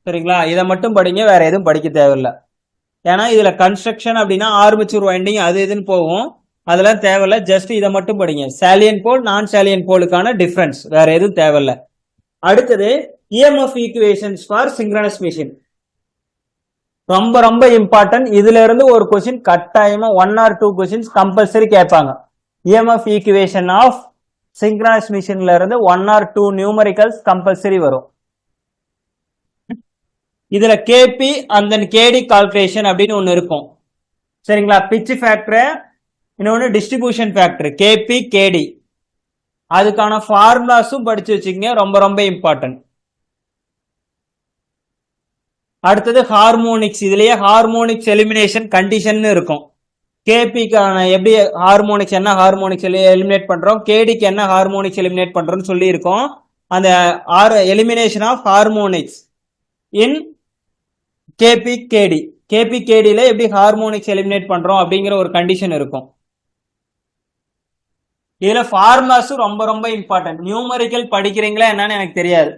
A: சரிங்களா? இதை மட்டும் படிங்க, வேற எதுவும் படிக்க தேவையில்லை. ஏன்னா இதுல கன்ஸ்ட்ரக்ஷன் அப்படின்னா ஆர்மேச்சர் வைண்டிங் அது இதுன்னு போகும், அதெல்லாம் தேவையில்ல. ஜஸ்ட் இதை மட்டும் படிங்க. சாலியன் போல், நான் சாலியன் போலுக்கான டிஃபரன்ஸ், வேற எதுவும் தேவையில்ல. அடுத்தது EMF equations for synchronous machine. ரொம்ப ரொம்ப இம்பார்ட்டன்ட். இதுல இருந்து ஒரு கொஸ்டின் கட்டாயமா 1 or 2 கொஸ்டின்ஸ் கம்பல்சரி கேட்பாங்க. EMF ஈக்குவேஷன் ஆஃப் சிங்க்ரனஸ் மிஷின்ல இருந்து 1 or 2 நியூமரிக்கல்ஸ் கம்பல்சரி வரும். இதுல KP and KD கால்குலேஷன் அப்படின்னு ஒன்னு இருக்கும். சரிங்களா? பிட்ச் ஃபேக்டர், இன்னொன்னு டிஸ்ட்ரிபியூஷன் ஃபேக்டர், KP KD. அதுக்கான ஃபார்முலாஸும் படிச்சு வச்சுக்கங்க, ரொம்ப ரொம்ப இம்பார்ட்டன்ட். அடுத்தது ஹார்மோனிக்ஸ். இதுலயே ஹார்மோனிக்ஸ் எலிமினேஷன் கண்டிஷன் இருக்கும். கேபிக்கான எப்படி ஹார்மோனிக்ஸ், என்ன ஹார்மோனிக்ஸ் எலிமினேட் பண்றோம், கேடிக்கு என்ன ஹார்மோனிக்ஸ் எலிமினேட் பண்றோம்னு சொல்லி இருக்கோம். அந்த elimination of harmonics in KP KD, KP கேடியில எப்படி ஹார்மோனிக்ஸ் எலிமினேட் பண்றோம் அப்படிங்கிற ஒரு கண்டிஷன் இருக்கும். இதுல ஃபார்முலாஸும் ரொம்ப ரொம்ப இம்பார்ட்டன்ட். நியூமரிக்கல் படிக்கிறீங்களா என்னன்னு எனக்கு தெரியாது,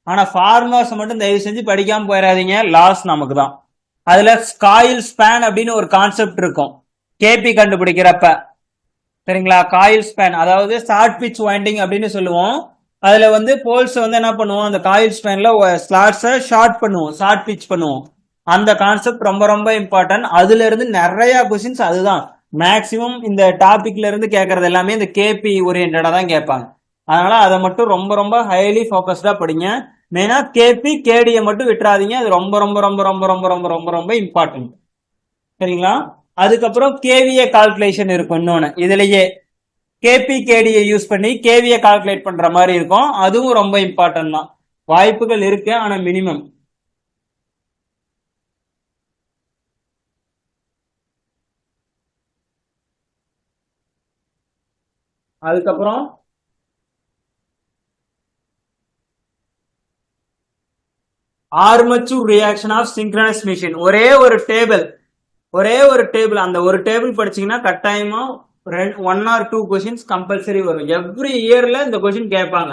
A: ஆனா ஃபார்முலாஸ் மட்டும் தயவு செஞ்சு படிக்காம போயிடாதீங்க, லாஸ் நமக்கு தான். அதுல காயில் ஸ்பேன் அப்படின்னு ஒரு கான்செப்ட் இருக்கும் கேபி கண்டுபிடிக்கிறப்ப. சரிங்களா? காயில் ஸ்பேன் அதாவது ஷார்ட் பிட்ச் வைண்டிங் அப்படின்னு சொல்லுவோம். அதுல வந்து போல்ஸ் வந்து என்ன பண்ணுவோம், அந்த காயில் ஸ்பேன்ல ஸ்லாட்ஸை ஷார்ட் பண்ணுவோம், ஷார்ட் பிட்ச் பண்ணுவோம். அந்த கான்செப்ட் ரொம்ப ரொம்ப இம்பார்ட்டன்ட். அதுல இருந்து நிறைய கொஸ்டின்ஸ் அதுதான் மேக்சிமம் இந்த டாபிக்ல இருந்து கேட்கறது எல்லாமே இந்த கேபி ஓரியன்டா தான் கேட்பாங்க. அதனால அதை மட்டும் ரொம்ப ரொம்ப ஹைலி ஃபோக்கஸ்டா படிங்க. மெயினா கேபி கேடியை மட்டும் விட்டுறாதீங்க. அது ரொம்ப ரொம்ப ரொம்ப ரொம்ப ரொம்ப ரொம்ப ரொம்ப ரொம்ப இம்பார்ட்டன்ட். சரிங்களா? அதுக்கப்புறம் கேவிஏ கால்குலேஷன் இருக்கும். இன்னொன்னு இதுலயே கேபி கேடியை யூஸ் பண்ணி கேவிஏ கால்குலேட் பண்ற மாதிரி இருக்கும். அதுவும் ரொம்ப இம்பார்ட்டன்ட் தான். வாய்ப்புகள் இருக்கு, ஆனா மினிமம். அதுக்கப்புறம் armature reaction of synchronous machine. ஒரே ஒரு டேபிள் அந்த ஒரு டேபிள் படிச்சீங்கன்னா கட்டாயமா 1 or 2 கொஸ்டின்ஸ் கம்பல்சரி வரும். எவ்ரி இயர்ல இந்த கொஸ்டின் கேட்பாங்க.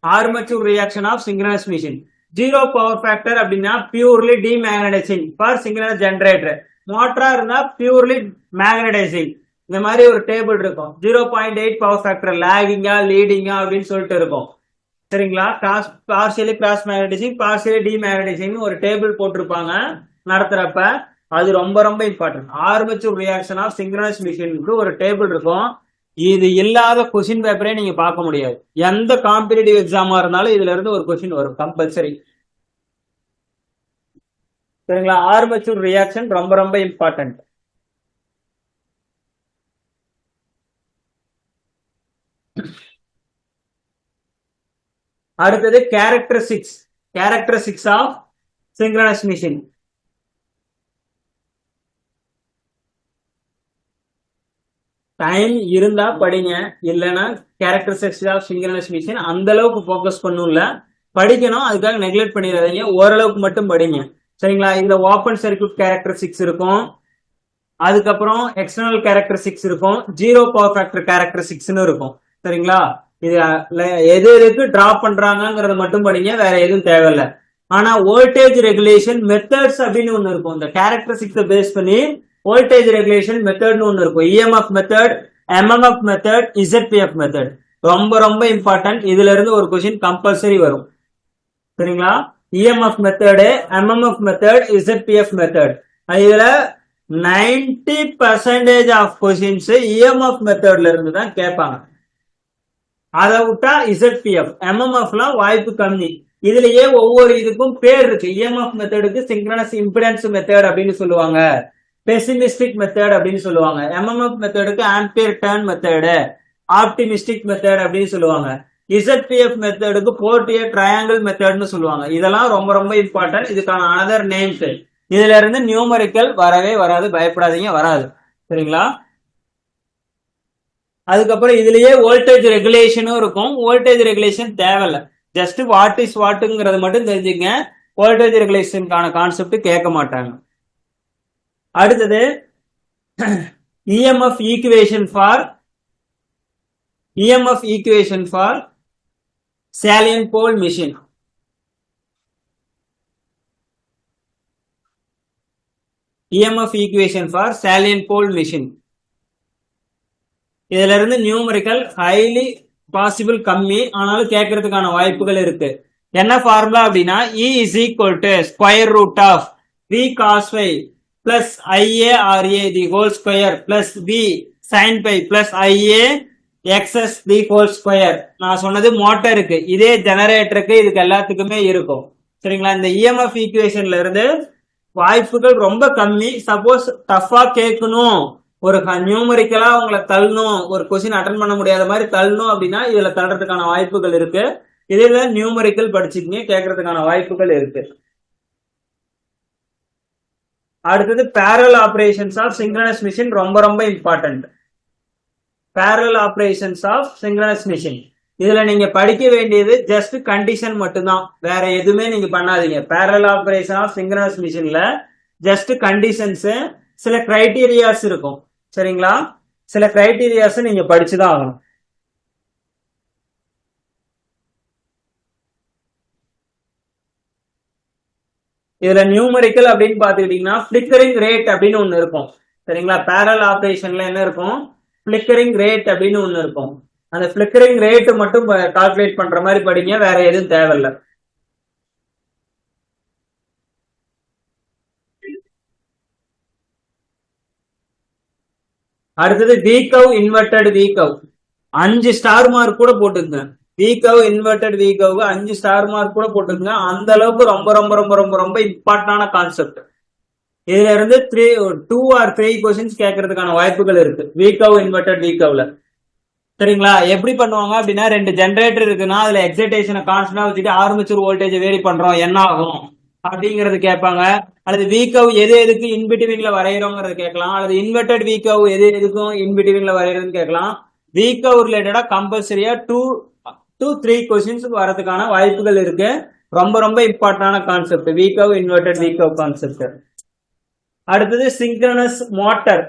A: Armature reaction of synchronous machine. Zero power factor அப்படின்னா purely demagnetising for synchronous generator. மோட்டரா இருந்தா பியூர்லி மேக்னடைசிங். இந்த மாதிரி ஒரு டேபிள் இருக்கும். 0.8 பவர் ஃபேக்டர் லேகிங்கா லீடிங்கா அப்படின்னு சொல்லிட்டு இருக்கும். சரிங்களா? Partially cross magnetising, partially demagnetising ஒரு டேபிள் போட்டிருப்பாங்க நடத்துறப்ப. அது ரொம்ப ரொம்ப important. Armature reaction of synchronous machine ஒரு டேபிள் இருக்கும். இது இல்லாத கொஸ்டின் பேப்பரே நீங்க பார்க்க முடியாது. எந்த காம்படிட்டிவ் எக்ஸாமா இருந்தாலும் இதுல இருந்து ஒரு கொஸ்டின் வரும் கம்பல்சரி. சரிங்களா? ஆர்மச்சூர் ரியாக்ஷன் ரொம்ப ரொம்ப இம்பார்ட்டன்ட். அடுத்தது characteristics of synchronous machine. Time இருந்தா படிங்க, இல்லைன்னா கேரக்டரிஸ்டிக்ஸ் ஆஃப் சிங்க்ரனஸ் மிஷின் அந்த அளவுக்கு ஃபோக்கஸ் பண்ணும்ல. படிக்கணும், அதுக்காக நெக்லெக்ட் பண்ணிடாதீங்க. ஓரளவுக்கு மட்டும் படிங்க. சரிங்களா? இதுல ஓப்பன் சர்க்யூட் கேரக்டரிஸ்டிக்ஸ் இருக்கும். அதுக்கப்புறம் எக்ஸ்டர்னல் கேரக்டரிஸ்டிக்ஸ் இருக்கும். ஜீரோ பவர் ஃபேக்டர் கேரக்டரிஸ்டிக்ஸ்னு இருக்கும். சரிங்களா? இது எது எதுக்கு டிராப் பண்றாங்கிறத மட்டும் படிங்க, வேற எதுவும் தேவையில்லை. ஆனா வோல்டேஜ் ரெகுலேஷன் மெத்தட்ஸ் அப்படின்னு ஒண்ணு இருக்கும். இந்த கேரக்டரிஸ்டிக்ஸை பேஸ் பண்ணி வோல்டேஜ் ரெகுலேஷன் மெத்தட்னு ஒண்ணு இருக்கும். EMF method, MMF method, ZPF method ரொம்ப ரொம்ப இம்பார்ட்டன்ட். இதுல இருந்து ஒரு கொஸ்டின் கம்பல்சரி வரும். சரிங்களா? EMF method, MMF method, ZPF method. இதுல 90% ஆஃப் கொஸ்டின்ஸ் இஎம்எஃப் மெத்தட்ல இருந்து தான் கேட்பாங்க. அதை விட்டா இசட்பிஎஃப், எம்எம்எஃப்லாம் வாய்ப்பு கம்மி. இதுலயே ஒவ்வொரு இதுக்கும் பேர் இருக்கு. இஎம்எஃப் மெத்தடுக்கு சிங்க்ரனஸ் இம்பிடன்ஸ் மெத்தட் அப்படின்னு சொல்லுவாங்க, பெசிமிஸ்டிக் மெத்தட் அப்படின்னு சொல்லுவாங்க. எம்எம்எஃப் மெத்தடுக்கு ampere turn method, optimistic method அப்படின்னு சொல்லுவாங்க. இசட்பிஎஃப் மெத்தடுக்கு போர்ட்டியர் ட்ரையாங்கிள் மெத்தட்னு சொல்லுவாங்க. இதெல்லாம் ரொம்ப ரொம்ப இம்பார்ட்டன்ட். இதுக்கான அனதர் நேம்ஸ். இதுல இருந்து நியூமரிக்கல் வரவே வராது, பயப்படாதீங்க, வராது. சரிங்களா? அதுக்கப்புறம் இதுலயே வோல்டேஜ் ரெகுலேஷனும் இருக்கும். வோல்டேஜ் ரெகுலேஷன் தேவையில்லை, ஜஸ்ட் வாட் இஸ் வாட்டுங்கிறது மட்டும் தெரிஞ்சுங்க. வோல்டேஜ் ரெகுலேஷனுக்கான கான்செப்ட் கேட்க மாட்டாங்க. அடுத்தது EMF equation for salient pole machine. EMF equation for salient pole machine. இதுல இருந்து நியூமரிக்கல் ஹைலி பாசிபிள் கம்மி, ஆனாலும் கேட்கறதுக்கான வாய்ப்புகள் இருக்கு. என்ன ஃபார்முலா அப்படின்னா E is equal to square root of V cos phi plus IA RA the whole square plus V sin phi plus IA XS the whole square. நான் சொன்னது மோட்டருக்கு, இதே ஜெனரேட்டருக்கு, இதுக்கு எல்லாத்துக்குமே இருக்கும். சரிங்களா? இந்த EMF ஈக்குவேஷன்ல இருந்து வாய்ப்புகள் ரொம்ப கம்மி. சப்போஸ் டஃபா கேட்கணும், ஒரு நியூமரிக்கலா உங்களை தள்ளணும், ஒரு கொஸ்டின் அட்டன் பண்ண முடியாத மாதிரி தள்ளணும் அப்படின்னா இதுல தள்ளுறதுக்கான வாய்ப்புகள் இருக்கு. இதுல நியூமரிக்கல் படிச்சுக்கிங்க, கேட்கறதுக்கான வாய்ப்புகள் இருக்கு. அடுத்தது parallel operations of synchronous machine ரொம்ப ரொம்ப important. parallel operations of synchronous machine. இதுல நீங்க படிக்க வேண்டியது ஜஸ்ட் கண்டிஷன் மட்டும்தான், வேற எதுவுமே நீங்க பண்ணாதீங்க. parallel operation of synchronous machineல ஜஸ்ட் கண்டிஷன்ஸ், சில கிரைட்டீரியாஸ் இருக்கும். சரிங்களா? சில கிரைட்டீரியாஸ் நீங்க படிச்சுதான் ஆகணும். இதுல நியூமரிக்கல் அப்படின்னு பாத்துக்கிட்டீங்கன்னா பிளிக்கரிங் ரேட் அப்படின்னு ஒண்ணு இருக்கும். சரிங்களா? parallel ஆபரேஷன்ல என்ன இருக்கும்? பிளிக்கரிங் ரேட் அப்படின்னு ஒண்ணு இருக்கும். அந்த பிளிக்கரிங் ரேட் மட்டும் கால்குலேட் பண்ற மாதிரி படிங்க, வேற எதுவும் தேவையில்லை. அடுத்தது V curve, inverted V curve. 5 star mark கூட போட்டுங்க. V curve inverted V curve 5 star mark கூட போட்டுக்கங்க. அந்த அளவுக்கு ரொம்ப ரொம்ப ரொம்ப ரொம்ப ரொம்ப இம்பார்ட்டன்டான கான்செப்ட். இதுல இருந்து 2 or 3 கொஸ்டின்ஸ் கேட்கறதுக்கான வாய்ப்புகள் இருக்கு வி கவ் இன்வெர்டட் வி கவ்ல. சரிங்களா? எப்படி பண்ணுவாங்க அப்படின்னா, 2 ஜெனரேட்டர் இருக்குன்னா அதுல எக்ஸைட்டேஷனை கான்ஸ்டன்டா வச்சுட்டு ஆர்மேச்சர் வோல்டேஜ் வேரி பண்றோம், என்ன ஆகும் அப்படிங்கறது கேட்பாங்க. அல்லது வி கவ் எது எதுக்கு இன்பிட்வீன்ல வரைகிறோங்கிறது கேட்கலாம். அல்லது இன்வெர்டட் வி கவ் எது எதுக்கும் இன்பிட்வீன்ல வரைகிறதுன்னு கேட்கலாம். வி கவ் ரிலேட்டடா கம்பல்சரியா 2 to 3 கொஸ்டின்ஸ் வரதுக்கான வாய்ப்புகள் இருக்கு. ரொம்ப ரொம்ப இம்பார்ட்டன்டான concept V curve inverted V curve concept. அடுத்தது சிங்க்ரனஸ் மோட்டார்.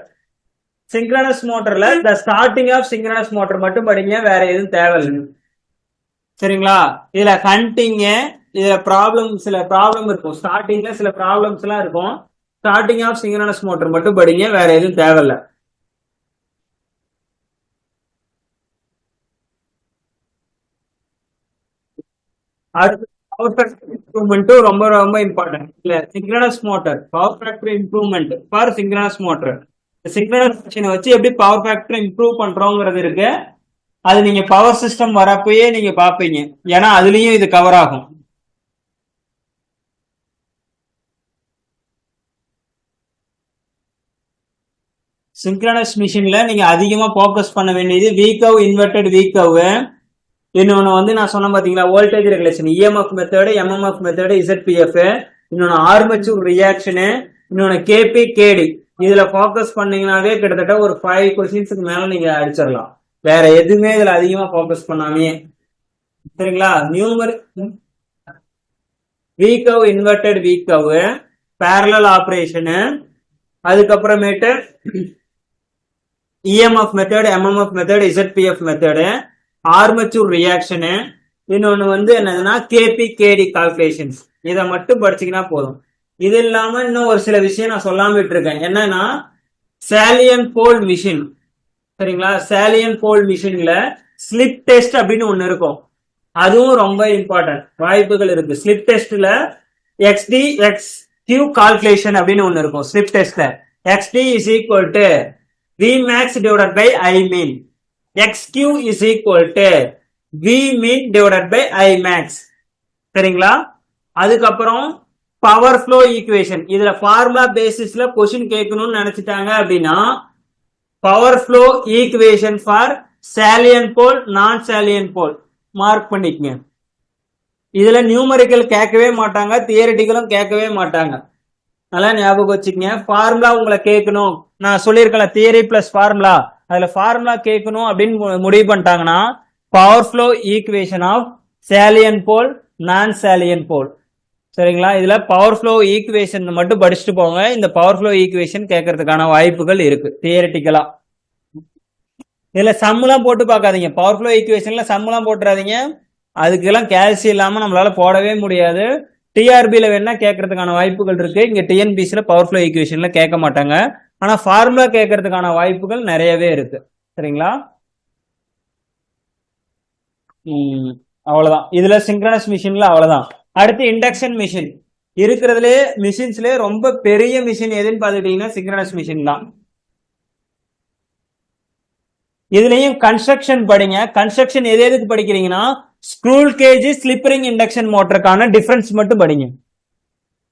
A: சிங்க்ரனஸ் மோட்டர்ல இந்த ஸ்டார்டிங் ஆஃப் சிங்க்ரனஸ் மோட்டர் மட்டும் படிங்க, வேற எதுவும் தேவையில்லை. சரிங்களா? இதுல ஹண்டிங், இதுல சில ப்ராப்ளம் இருக்கும். ஸ்டார்டிங்ல சில ப்ராப்ளம்ஸ் எல்லாம் இருக்கும். ஸ்டார்டிங் ஆஃப் சிங்க்ரனஸ் மோட்டர் மட்டும் படிங்க, வேற எதுவும் தேவையில்லை. அடுத்து பவர் ஃபேக்டர் இம்ப்ரூவ்மெண்ட் ரொம்ப ரொம்ப இம்பார்ட்டன்ட். இல்ல synchronous motor power factor improvement for synchronous motor. Signal மிஷினை வச்சு எப்படி பவர் ஃபேக்டர் இம்ப்ரூவ் பண்றோங்கிறது இருக்கு. அது நீங்க பவர் சிஸ்டம் வரப்பயே நீங்க பாப்பீங்க, ஏன்னா அதுலயும் இது கவர் ஆகும். சிங்க்ரனஸ் மிஷின்ல நீங்க அதிகமா போக்கஸ் பண்ண வேண்டியது V curve inverted V curve. இன்னொன்னு வந்து நான் சொன்ன பாத்தீங்களா, voltage regulation, EMF method, MMF method, ZPF. இன்னொன்னு ஆர்மேச்சர் ரியாக்ஷனு, இன்னொன்னு கேபி கேடி. இதுல போக்கஸ் பண்ணீங்கன்னாவே கிட்டத்தட்ட ஒரு 5 கொஸ்டின்ஸ்க்கு மேல நீங்க அடிச்சிடலாம். வேற எதுவுமே இதுல அதிகமா போக்கஸ் பண்ணாமே. சரிங்களா? V curve inverted V curve, parallel operation, அதுக்கப்புறமேட்டு EMF method, MMF method, ZPF method, armature reaction, இன்னொன்னு வந்து என்னதுன்னா கேபி கேடி கால்குலேஷன்ஸ். இதை மட்டும் படிச்சீங்கன்னா போதும். இது இல்லாம இன்னும் ஒரு சில விஷயம் நான் சொல்லாம விட்டுருக்கேன். என்னன்னா சாலியன் போல் மிஷின். சரிங்களா? சாலியன் போல் மிஷின்ல ஸ்லிப் டெஸ்ட் அப்படின்னு ஒண்ணு இருக்கும். அதுவும் ரொம்ப இம்பார்ட்டன்ட், வாய்ப்புகள் இருக்கு. ஸ்லிப் டெஸ்ட்ல எக்ஸ்டி எக்ஸ் கியூ கால்குலேஷன் அப்படின்னு ஒண்ணு இருக்கும். ஸ்லிப் டெஸ்ட்ல XD is equal to V max divided by I min, X Q is equal to V min divided by I max. சரிங்களா? அதுக்கப்புறம் பவர் ஃப்ளோ ஈக்குவேஷன். இதுல ஃபார்முலா பேசிஸ்ல question கேட்கணும்னு நினைச்சிட்டாங்க அப்படின்னா power flow equation for salient pole, non salient pole mark பண்ணிக்கங்க. இதுல numerical கேட்கவே மாட்டாங்க, தியரிட்டிக்கலும் கேட்கவே மாட்டாங்க. நல்லா ஞாபகம் வச்சுக்கங்க. ஃபார்முலா உங்களை கேட்கணும், நான் சொல்லியிருக்கேன் தியரி பிளஸ் ஃபார்முலா, அதுல ஃபார்முலா கேட்கணும் அப்படின்னு முடிவு பண்ணிட்டாங்கன்னா power flow equation of சாலியன் pole, non salient போல். சரிங்களா? இதுல பவர் ஃப்ளோ ஈக்குவேஷன் மட்டும் படிச்சுட்டு போங்க. இந்த பவர் ஃப்ளோ ஈக்குவேஷன் கேட்கறதுக்கான வாய்ப்புகள் இருக்கு தியரிட்டிக்கலா. இதுல சம்முலாம் போட்டு பார்க்காதீங்க. பவர் ஃப்ளோ ஈக்குவேஷன்ல சம்முலாம் போட்டுறாதீங்க, அதுக்கெல்லாம் கேல்சி இல்லாம நம்மளால போடவே முடியாது. டிஆர்பியில வேணா கேட்கறதுக்கான வாய்ப்புகள் இருக்கு. இங்க டிஎன்பிசில பவர் ஃப்ளோ ஈக்குவேஷன்ல கேட்க மாட்டாங்க. ஆனா ஃபார்முலா கேட்கறதுக்கான வாய்ப்புகள் நிறையவே இருக்கு. சரிங்களா? அவ்வளவுதான். இதுல சிங்க்ரனஸ் மிஷின்ல அவ்வளவுதான். அடுத்து இண்டக்ஷன் மிஷின். இருக்கிறதுலே மிஷின்ஸ்ல ரொம்ப பெரிய மிஷின் எதுன்னு பாத்துட்டீங்கன்னா சிங்க்ரனஸ் மிஷின் தான். இதுலயும் கன்ஸ்ட்ரக்ஷன் படிங்க. கன்ஸ்ட்ரக்ஷன் எது எதுக்கு படிக்கிறீங்கன்னா ஸ்க்ரூல் கேஜ், ஸ்லிப்பரிங் இண்டக்ஷன் மோட்டருக்கான டிஃபரன்ஸ் மட்டும் படிங்க.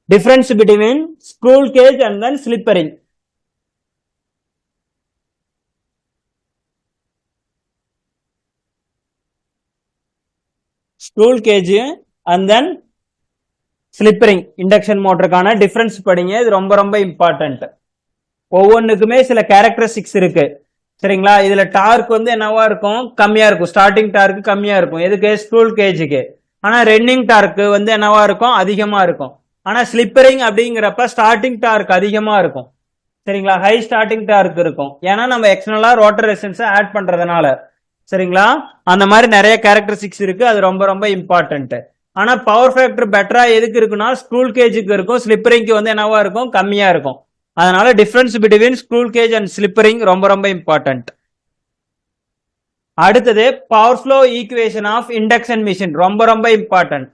A: Difference between squirrel cage and then slip ring. Squirrel cage and then slip ring induction மோட்டருக்கான டிஃபரன்ஸ் படிங்க. இது ரொம்ப ரொம்ப இம்பார்ட்டன்ட். ஒவ்வொன்றுக்குமே சில கேரக்டரிஸ்டிக்ஸ் இருக்கு. சரிங்களா? இதுல டார்க் வந்து என்னவா இருக்கும், கம்மியா இருக்கும். ஸ்டார்டிங் டார்க் கம்மியா இருக்கும். எதுக்கு? ஸ்க்ரூல் கேஜுக்கு. ஆனா ரன்னிங் டார்க் வந்து என்னவா இருக்கும், அதிகமா இருக்கும். ஆனா ஸ்லிப்பரிங் அப்படிங்கிறப்ப ஸ்டார்டிங் டார்க் அதிகமா இருக்கும். சரிங்களா? ஹை ஸ்டார்டிங் டார்க் இருக்கும். ஏன்னா நம்ம எக்ஸ்டர்னலா ரோட்டர் ரெசிஸ்டன்ஸ் ஆட் பண்றதுனால. சரிங்களா? அந்த மாதிரி நிறைய கேரக்டரிஸ்டிக்ஸ் இருக்கு. அது ரொம்ப ரொம்ப இம்பார்ட்டன்ட். ஆனா பவர் ஃபேக்டர் பெட்டரா எதுக்கு இருக்குன்னா ஸ்க்ரூல் கேஜுக்கு இருக்கும், ஸ்லிப்பரிங்க்கு வந்து என்னவா இருக்கும், கம்மியா இருக்கும். அதனால difference between squirrel cage and slip ring ரொம்ப ரொம்ப இம்பார்ட்டன்ட். அடுத்தது power flow equation of induction machine ரொம்ப ரொம்ப இம்பார்ட்டன்ட்.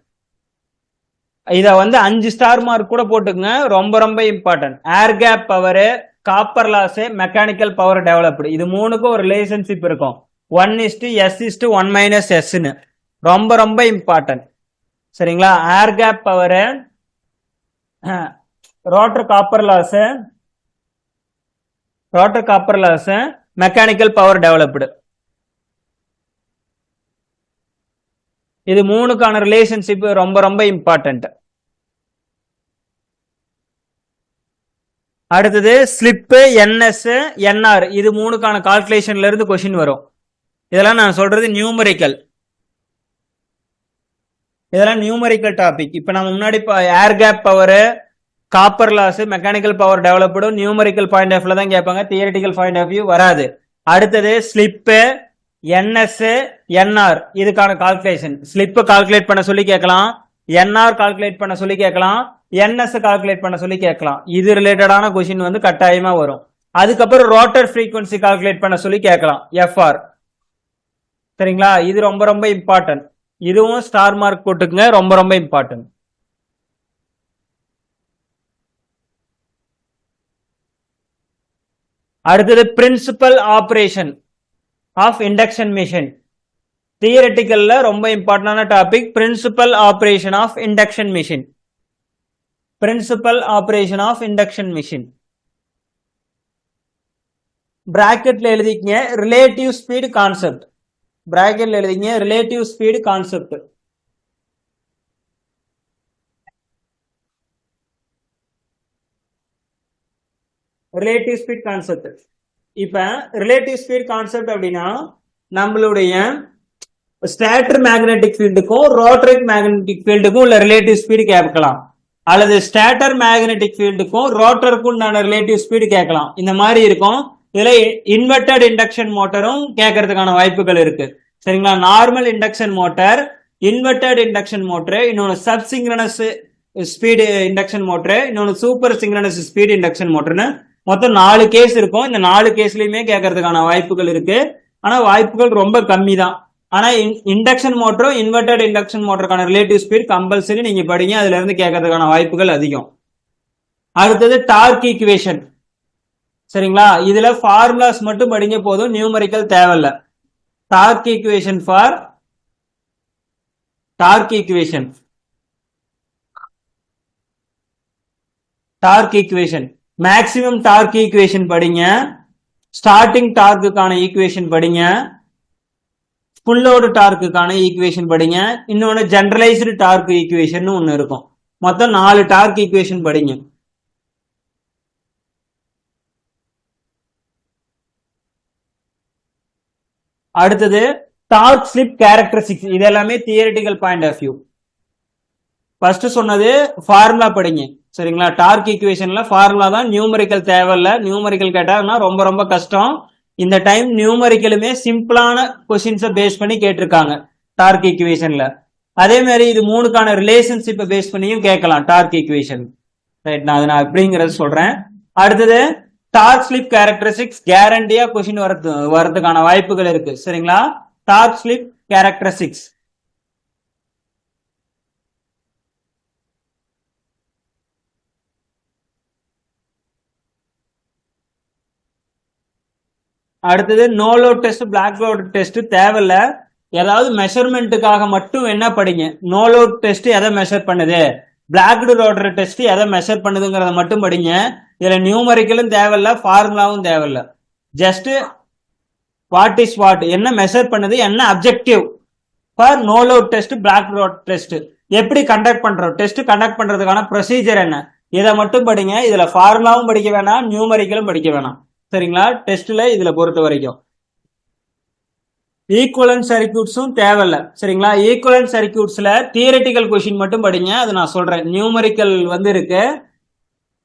A: இத வந்து 5 ஸ்டார் மார்க் கூட போட்டுக்கங்க, ரொம்ப ரொம்ப important. Air gap power, copper loss, mechanical power developed, இது மூணுக்கும் ஒரு ரிலேஷன்ஷிப் இருக்கும். 1:s1 - 1 - s. ரொம்ப ரொம்ப இம்பார்ட்டன்ட். சரிங்களா? Air gap power, rotor copper loss, mechanical power developed. இது மூணுக்கான ரிலேஷன்ஷிப் ரொம்ப ரொம்ப இம்பார்ட்டன்ட். அடுத்தது ஸ்லிப்பு, என்எஸ், என்ஆர், இது மூணுக்கான கால்குலேஷன்ல இருந்து கொஸ்டின் வரும். இதெல்லாம் நான் சொல்றது நியூமரிக்கல். இதெல்லாம் நியூமரிக்கல் டாபிக். இப்ப நம்ம முன்னாடி air gap power, copper loss, mechanical power டெவலப்டும் நியூமரிக்கல் பாயிண்ட் ஆஃப் வியூல தான் கேட்பாங்க, தியரிட்டிக்கல் பாயிண்ட் ஆஃப் வியூ வராது. அடுத்தது ஸ்லிப்பு, என்எஸ், என்ஆர், இதுக்கான கால்குலேஷன். ஸ்லிப் கால்குலேட் பண்ண சொல்லி கேட்கலாம், என்ஆர் கால்குலேட் பண்ண சொல்லி கேட்கலாம், என்எஸ் கால்குலேட் பண்ண சொல்லி கேட்கலாம். இது ரிலேட்டடான கொஸ்டின் வந்து கட்டாயமா வரும். அதுக்கப்புறம் ரோட்டர் ஃப்ரீக்வன்சி கால்குலேட் பண்ண சொல்லி கேட்கலாம், எஃப்ஆர். சரிங்களா? இது ரொம்ப ரொம்ப இம்பார்ட்டன்ட். இதுவும் ஸ்டார் மார்க் போட்டுக்குங்க, ரொம்ப ரொம்ப இம்பார்ட்டன்ட். அடுத்தது principle operation of induction machine. தியரிட்டிக்கல்ல ரொம்ப இம்பார்ட்டன்டான topic, principle operation of induction machine. Principle operation of induction machine. பிராக்கெட்ல எழுதிக்கங்க ரிலேட்டிவ் ஸ்பீடு கான்செப்ட். பிராக்கெட்ல எழுதிங்க relative speed concept. Relative speed concept. இப்ப ரிலேட்டிவ் ஸ்பீட் கான்செப்ட் அப்படின்னா நம்மளுடைய ஸ்டேட்டர் மேக்னெட்டிக் ஃபீல்டுக்கும் ரோட்டரிக் மேக்னெட்டிக் ஃபீல்டுக்கும் உள்ள ரிலேட்டிவ் ஸ்பீடு கேட்கலாம், அல்லது ஸ்டேட்டர் மேக்னெட்டிக் ஃபீல்டுக்கும் ரோட்டருக்கும் உண்டான ரிலேட்டிவ் ஸ்பீடு கேட்கலாம். இந்த மாதிரி இருக்கும். இதுல இன்வெர்டட் இண்டக்ஷன் மோட்டரும் கேட்கறதுக்கான வாய்ப்புகள் இருக்கு. சரிங்களா? Normal induction motor, inverted induction motor, இன்னொன்னு sub synchronous speed induction motor, இன்னொன்னு சூப்பர் சிங்க்ரனஸ் ஸ்பீடு இண்டக்ஷன் மோட்டர்னு மொத்தம் 4 கேஸ் இருக்கும். இந்த 4 கேஸ்லயுமே கேட்கறதுக்கான வாய்ப்புகள் இருக்கு. ஆனா வாய்ப்புகள் ரொம்ப கம்மி தான். ஆனா இண்டக்ஷன் மோட்டரும் இன்வெர்டட் இண்டக்ஷன் மோட்டருக்கான ரிலேட்டிவ் ஸ்பீட் கம்பல்சரி நீங்க படிங்க, அதுல இருந்து கேட்கறதுக்கான வாய்ப்புகள் அதிகம். அடுத்தது டார்க் ஈக்குவேஷன். சரிங்களா? இதுல ஃபார்முலாஸ் மட்டும் படிங்க போதும், நியூமரிக்கல் தேவையில்ல. Torque equation for torque equation maximum torque equation படிங்க, ஸ்டார்டிங் டார்க்குக்கான ஈக்குவேஷன் படிங்க, ஃபுல் லோடு டார்க்குக்கான ஈக்குவேஷன் படிங்க, இன்னொன்னு ஜெனரலைஸ்டு டார்க் ஈக்குவேஷன் ஒன்னு இருக்கும். மொத்தம் 4 டார்க் ஈக்குவேஷன் படிங்க. அடுத்தது டார்க் ஸ்லிப் கேரக்டரிஸ்டிக்ஸ். இது எல்லாமே theoretical point of view. First சொன்னது ஃபார்முலா படிங்க. சரிங்களா? டார்க் ஈக்குவேஷன்ல ஃபார்முலா தான், நியூமரிக்கல் தேவையில்ல. நியூமரிக்கல் கேட்டாங்கன்னா ரொம்ப ரொம்ப கஷ்டம். இந்த டைம் நியூமரிக்கலுமே சிம்பிளான கொஸ்டின்ஸை பேஸ் பண்ணி கேட்டிருக்காங்க டார்க் ஈக்குவேஷன்ல. அதே மாதிரி இது மூணுக்கான ரிலேஷன்ஷிப்பை பேஸ் பண்ணியும் கேட்கலாம் டார்க் ஈக்குவேஷன். ரைட், நான் அப்படிங்கறது சொல்றேன். அடுத்தது டார்க் ஸ்லிப் கேரக்டரிஸ்டிக்ஸ் கேரண்டியா கொஸ்டின் வரதுக்கான வாய்ப்புகள் இருக்கு. சரிங்களா? Torque slip characteristics. அடுத்தது no load test, block load test தேவையில்ல. ஏதாவது மெஷர்மெண்ட்டுக்காக மட்டும் என்ன படிங்க. நோ லோட் டெஸ்ட் எதை மெஷர் பண்ணுது, பிளாக்டு ரோட்டர் டெஸ்ட் எதை மெஷர் பண்ணுதுங்கிறத மட்டும் படிங்க. இதுல நியூமரிக்கலும் தேவையில்ல, ஃபார்முலாவும் தேவையில்ல. ஜஸ்ட் வாட் இஸ் வாட், என்ன மெஷர் பண்ணுது, என்ன objective for no load test, block load test, எப்படி கண்டக்ட் பண்றோம், டெஸ்ட் கண்டக்ட் பண்றதுக்கான ப்ரொசீஜர் என்ன, இதை மட்டும் படிங்க. இதுல ஃபார்முலாவும் படிக்க வேணாம், நியூமரிக்கலும் படிக்க வேணாம். சரிங்களா? டெஸ்ட்ல இதுல பொறுத்த வரைக்கும் ஈக்குவலன்ட் சர்க்யூட்ஸும் தேவையில்ல. சரிங்களா? ஈக்குவலன்ட் சர்க்யூட்ஸ்ல தியரிட்டிக்கல் கொஸ்டின் மட்டும் படிங்க, அது நான் சொல்றேன். நியூமரிக்கல் வந்து இருக்கு,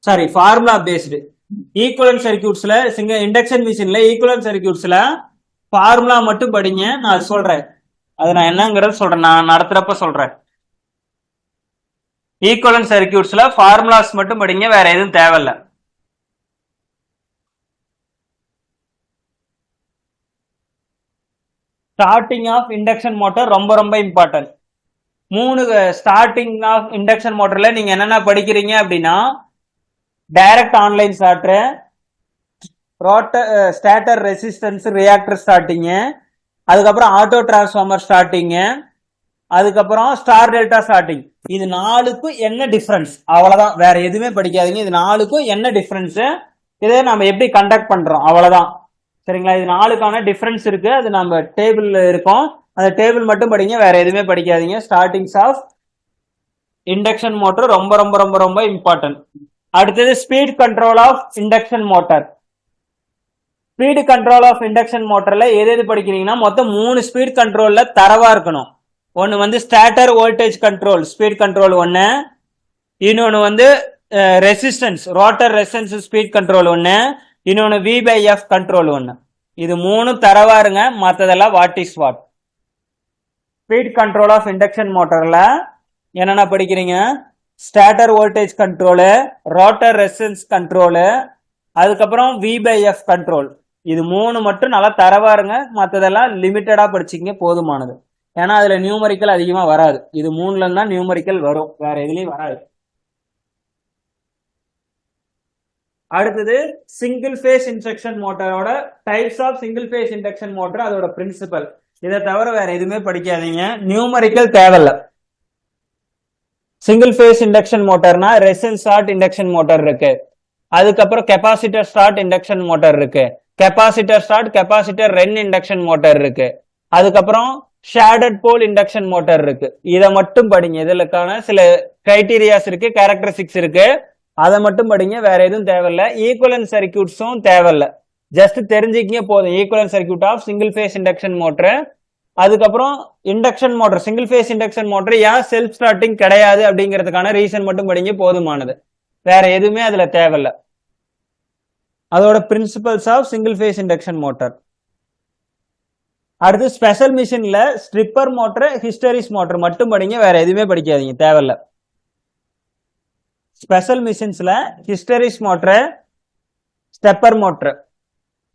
A: சாரி ஃபார்முலா பேஸ்டு. ஈக்குவலன்ட் சர்க்யூட்ஸ்ல இண்டக்ஷன் மிஷின்ல ஈக்குவலன்ட் சர்க்யூட்ஸ்ல ஃபார்முலா மட்டும் படிங்க, நான் சொல்றேன். அது நான் என்னங்கிறத சொல்றேன், நான் நடத்துறப்ப சொல்றேன். ஈக்குவலன்ட் சர்க்யூட்ஸ்ல ஃபார்முலாஸ் மட்டும் படிங்க, வேற எதுவும் தேவையில்ல. ஸ்டார்டிங் ஆஃப் இண்டக்ஷன் மோட்டார் ரொம்ப ரொம்ப இம்பார்ட்டன்ட். 3 ஸ்டார்டிங் ஆஃப் இண்டக்ஷன் மோட்டர்ல நீங்க என்னென்ன படிக்கிறீங்க அப்படின்னா, direct online starter, stator resistance reactor starting, அதுக்கப்புறம் ஆட்டோ டிரான்ஸ்ஃபார்மர் ஸ்டார்டிங், அதுக்கப்புறம் ஸ்டார் டெல்டா ஸ்டார்டிங். இது நாலுக்கும் என்ன டிஃபரன்ஸ், அவ்வளவுதான், வேற எதுவுமே படிக்காதீங்க. இது நாலுக்கும் என்ன டிஃபரன்ஸ், இதை நம்ம எப்படி கண்டக்ட் பண்றோம், அவ்வளவுதான். சரிங்களா? இது நாலுக்கான டிஃபரன்ஸ் இருக்கு, அது நம்ம டேபிள்ல இருக்கும், அந்த டேபிள் மட்டும் படிங்க, வேற எதுவுமே படிக்காதீங்க. ஸ்டார்டிங்ஸ் ஆஃப் இண்டக்ஷன் மோட்டர் ரொம்ப ரொம்ப ரொம்ப ரொம்ப இம்பார்ட்டன்ட். அடுத்தது speed control of induction motor. Speed control of induction மோட்டர்ல எது படிக்கிறீங்கன்னா மொத்தம் 3 ஸ்பீட் கண்ட்ரோல்ல தரவா இருக்கணும். ஒன்னு வந்து started voltage control speed control ஒன்னு, இன்னொன்னு வந்து resistance rotor resistance speed control ஒன்னு, இன்னொன்னு V/F கண்ட்ரோல் ஒன்னு. இது 3 தரவா இருங்க, மத்ததெல்லாம் what is what. Speed control of induction மோட்டர்ல என்னென்ன படிக்கிறீங்க, stator voltage control, rotor resistance control, அதுக்கப்புறம் V/F கண்ட்ரோல். இது 3 மட்டும் நல்லா தரவா இருங்க, மற்றதெல்லாம் லிமிட்டடா படிச்சிங்க போதுமானது. ஏன்னா அதுல நியூமரிக்கல் அதிகமா வராது, இது 3ல தான் நியூமரிக்கல் வரும், வேற எதுலயும் வராது. அடுத்தது சிங்கிள் ஃபேஸ் இண்டக்ஷன் மோட்டரோட types of single phase induction motor, அதோட பிரின்சிபல். இதை தவிர வேற எதுவுமே படிக்காதீங்க, நியூமரிக்கல் தேவையில்ல. சிங்கிள் ஃபேஸ் இண்டக்ஷன் மோட்டர்னா ரெசிஸ்டன்ஸ் ஸ்டார்ட் இண்டக்ஷன் மோட்டர் இருக்கு, அதுக்கப்புறம் கெபாசிட்டர் ஸ்டார்ட் இண்டக்ஷன் மோட்டர் இருக்கு, capacitor start capacitor run induction motor இருக்கு, அதுக்கப்புறம் ஷேடட் போல் இண்டக்ஷன் மோட்டர் இருக்கு. இதை மட்டும் படிங்க, இதுலக்கான சில கிரைட்டீரியாஸ் இருக்கு, கேரக்டரிஸ்டிக்ஸ் இருக்கு, அதை மட்டும் படிங்க, வேற எதுவும் தேவையில்ல. ஈக்குவலன்ட் சர்க்கியூட்ஸும் தேவையில்ல, ஜஸ்ட் தெரிஞ்சுக்கிங்க போதும். Equivalent circuit of single phase induction motor, அதுக்கப்புறம் induction motor single phase induction motor ஏன் செல்ஃப் ஸ்டார்டிங் கிடையாது அப்படிங்கிறதுக்கான ரீசன் மட்டும் படிங்க போதுமானது, வேற எதுவுமே அதுல தேவையில்ல. அதோட principles of single phase induction motor. அடுத்து ஸ்பெஷல் மிஷின்ல ஸ்ட்ரிப்பர் மோட்டர் ஹிஸ்டரிஸ் மோட்டர் மட்டும் படிங்க, வேற எதுவுமே படிக்காதீங்க, தேவையில்ல. ஸ்பெஷல் மிஷின்ஸ்ல hysteresis motor, stepper motor.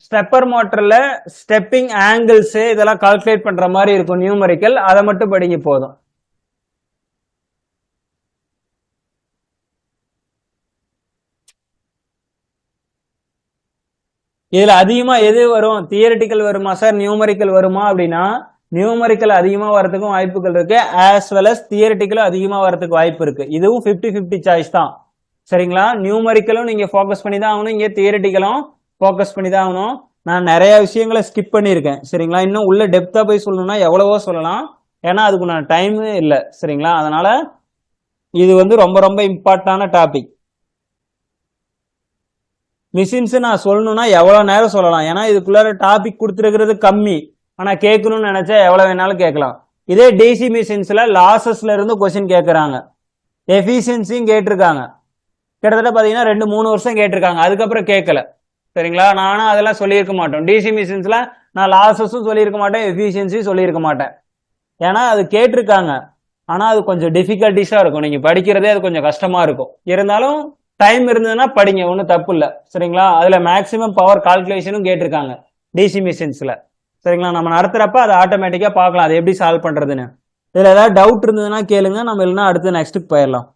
A: Stepper மோட்டர்ல ஸ்டெப்பிங் ஆங்கிள்ஸ் இதெல்லாம் கால்குலேட் பண்ற மாதிரி இருக்கும் நியூமரிக்கல், அதை மட்டும் படிங்க போதும். இதுல அதிகமா எது வரும், தியரிட்டிக்கல் வருமா சார் நியூமரிக்கல் வருமா அப்படின்னா, நியூமரிக்கல் அதிகமா வரதுக்கும் வாய்ப்புகள் இருக்கு, ஆஸ் வெல் அஸ் தியரிட்டிக்கலும் அதிகமா வரதுக்கு வாய்ப்பு இருக்கு. இதுவும் 50-50 சாய்ஸ் தான். சரிங்களா? நியூமரிக்கலும் நீங்க ஃபோக்கஸ் பண்ணி தான் ஆகணும், இங்க தியரிட்டிக்கலும் ஃபோக்கஸ் பண்ணி தான் ஆகணும். நான் நிறைய விஷயங்களை ஸ்கிப் பண்ணியிருக்கேன். சரிங்களா? இன்னும் உள்ள டெப்தா போய் சொல்லணும்னா எவ்வளவோ சொல்லலாம், ஏன்னா அதுக்கு நான் டைம் இல்லை. சரிங்களா? அதனால இது வந்து ரொம்ப ரொம்ப இம்பார்ட்டன்டான டாபிக். மிஷின்ஸ் நான் சொல்லணும்னா எவ்வளவு நேரம் சொல்லலாம், ஏன்னா இதுக்குள்ளார டாபிக் கொடுத்துருக்கிறது கம்மி, ஆனா கேட்கணும்னு நினைச்சா எவ்வளவு வேணாலும் கேட்கலாம். இதே டிசி மிஷின்ஸ்ல லாசஸ்ல இருந்து கொஸ்டின் கேட்கறாங்க, எஃபிஷியன்சியும் கேட்டிருக்காங்க, கிட்டத்தட்ட பாத்தீங்கன்னா 2-3 வருஷம் கேட்டிருக்காங்க, அதுக்கப்புறம் கேட்கல. சரிங்களா? நானும் அதெல்லாம் சொல்லியிருக்க மாட்டோம். டிசி மிஷின்ஸ்ல நான் லாசஸும் சொல்லியிருக்க மாட்டேன், எஃபிஷியன்சியும் சொல்லியிருக்க மாட்டேன், ஏன்னா அது கேட்டிருக்காங்க. ஆனா அது கொஞ்சம் டிஃபிகல்டிஸா இருக்கும், நீங்க படிக்கிறதே அது கொஞ்சம் கஷ்டமா இருக்கும். இருந்தாலும் டைம் இருந்ததுன்னா படிங்க, ஒன்றும் தப்பு இல்லை. சரிங்களா? அதுல மேக்சிமம் பவர் கால்குலேஷனும் கேட்டிருக்காங்க டிசி மிஷின்ஸ்ல. சரிங்களா? நம்ம நடத்துறப்ப அதை ஆட்டோமேட்டிக்கா பார்க்கலாம், அதை எப்படி சால்வ் பண்றதுன்னு. இதுல ஏதாவது டவுட் இருந்ததுன்னா கேளுங்க, நம்ம இல்லைன்னா அடுத்து நெக்ஸ்ட்டுக்கு போயிடலாம்.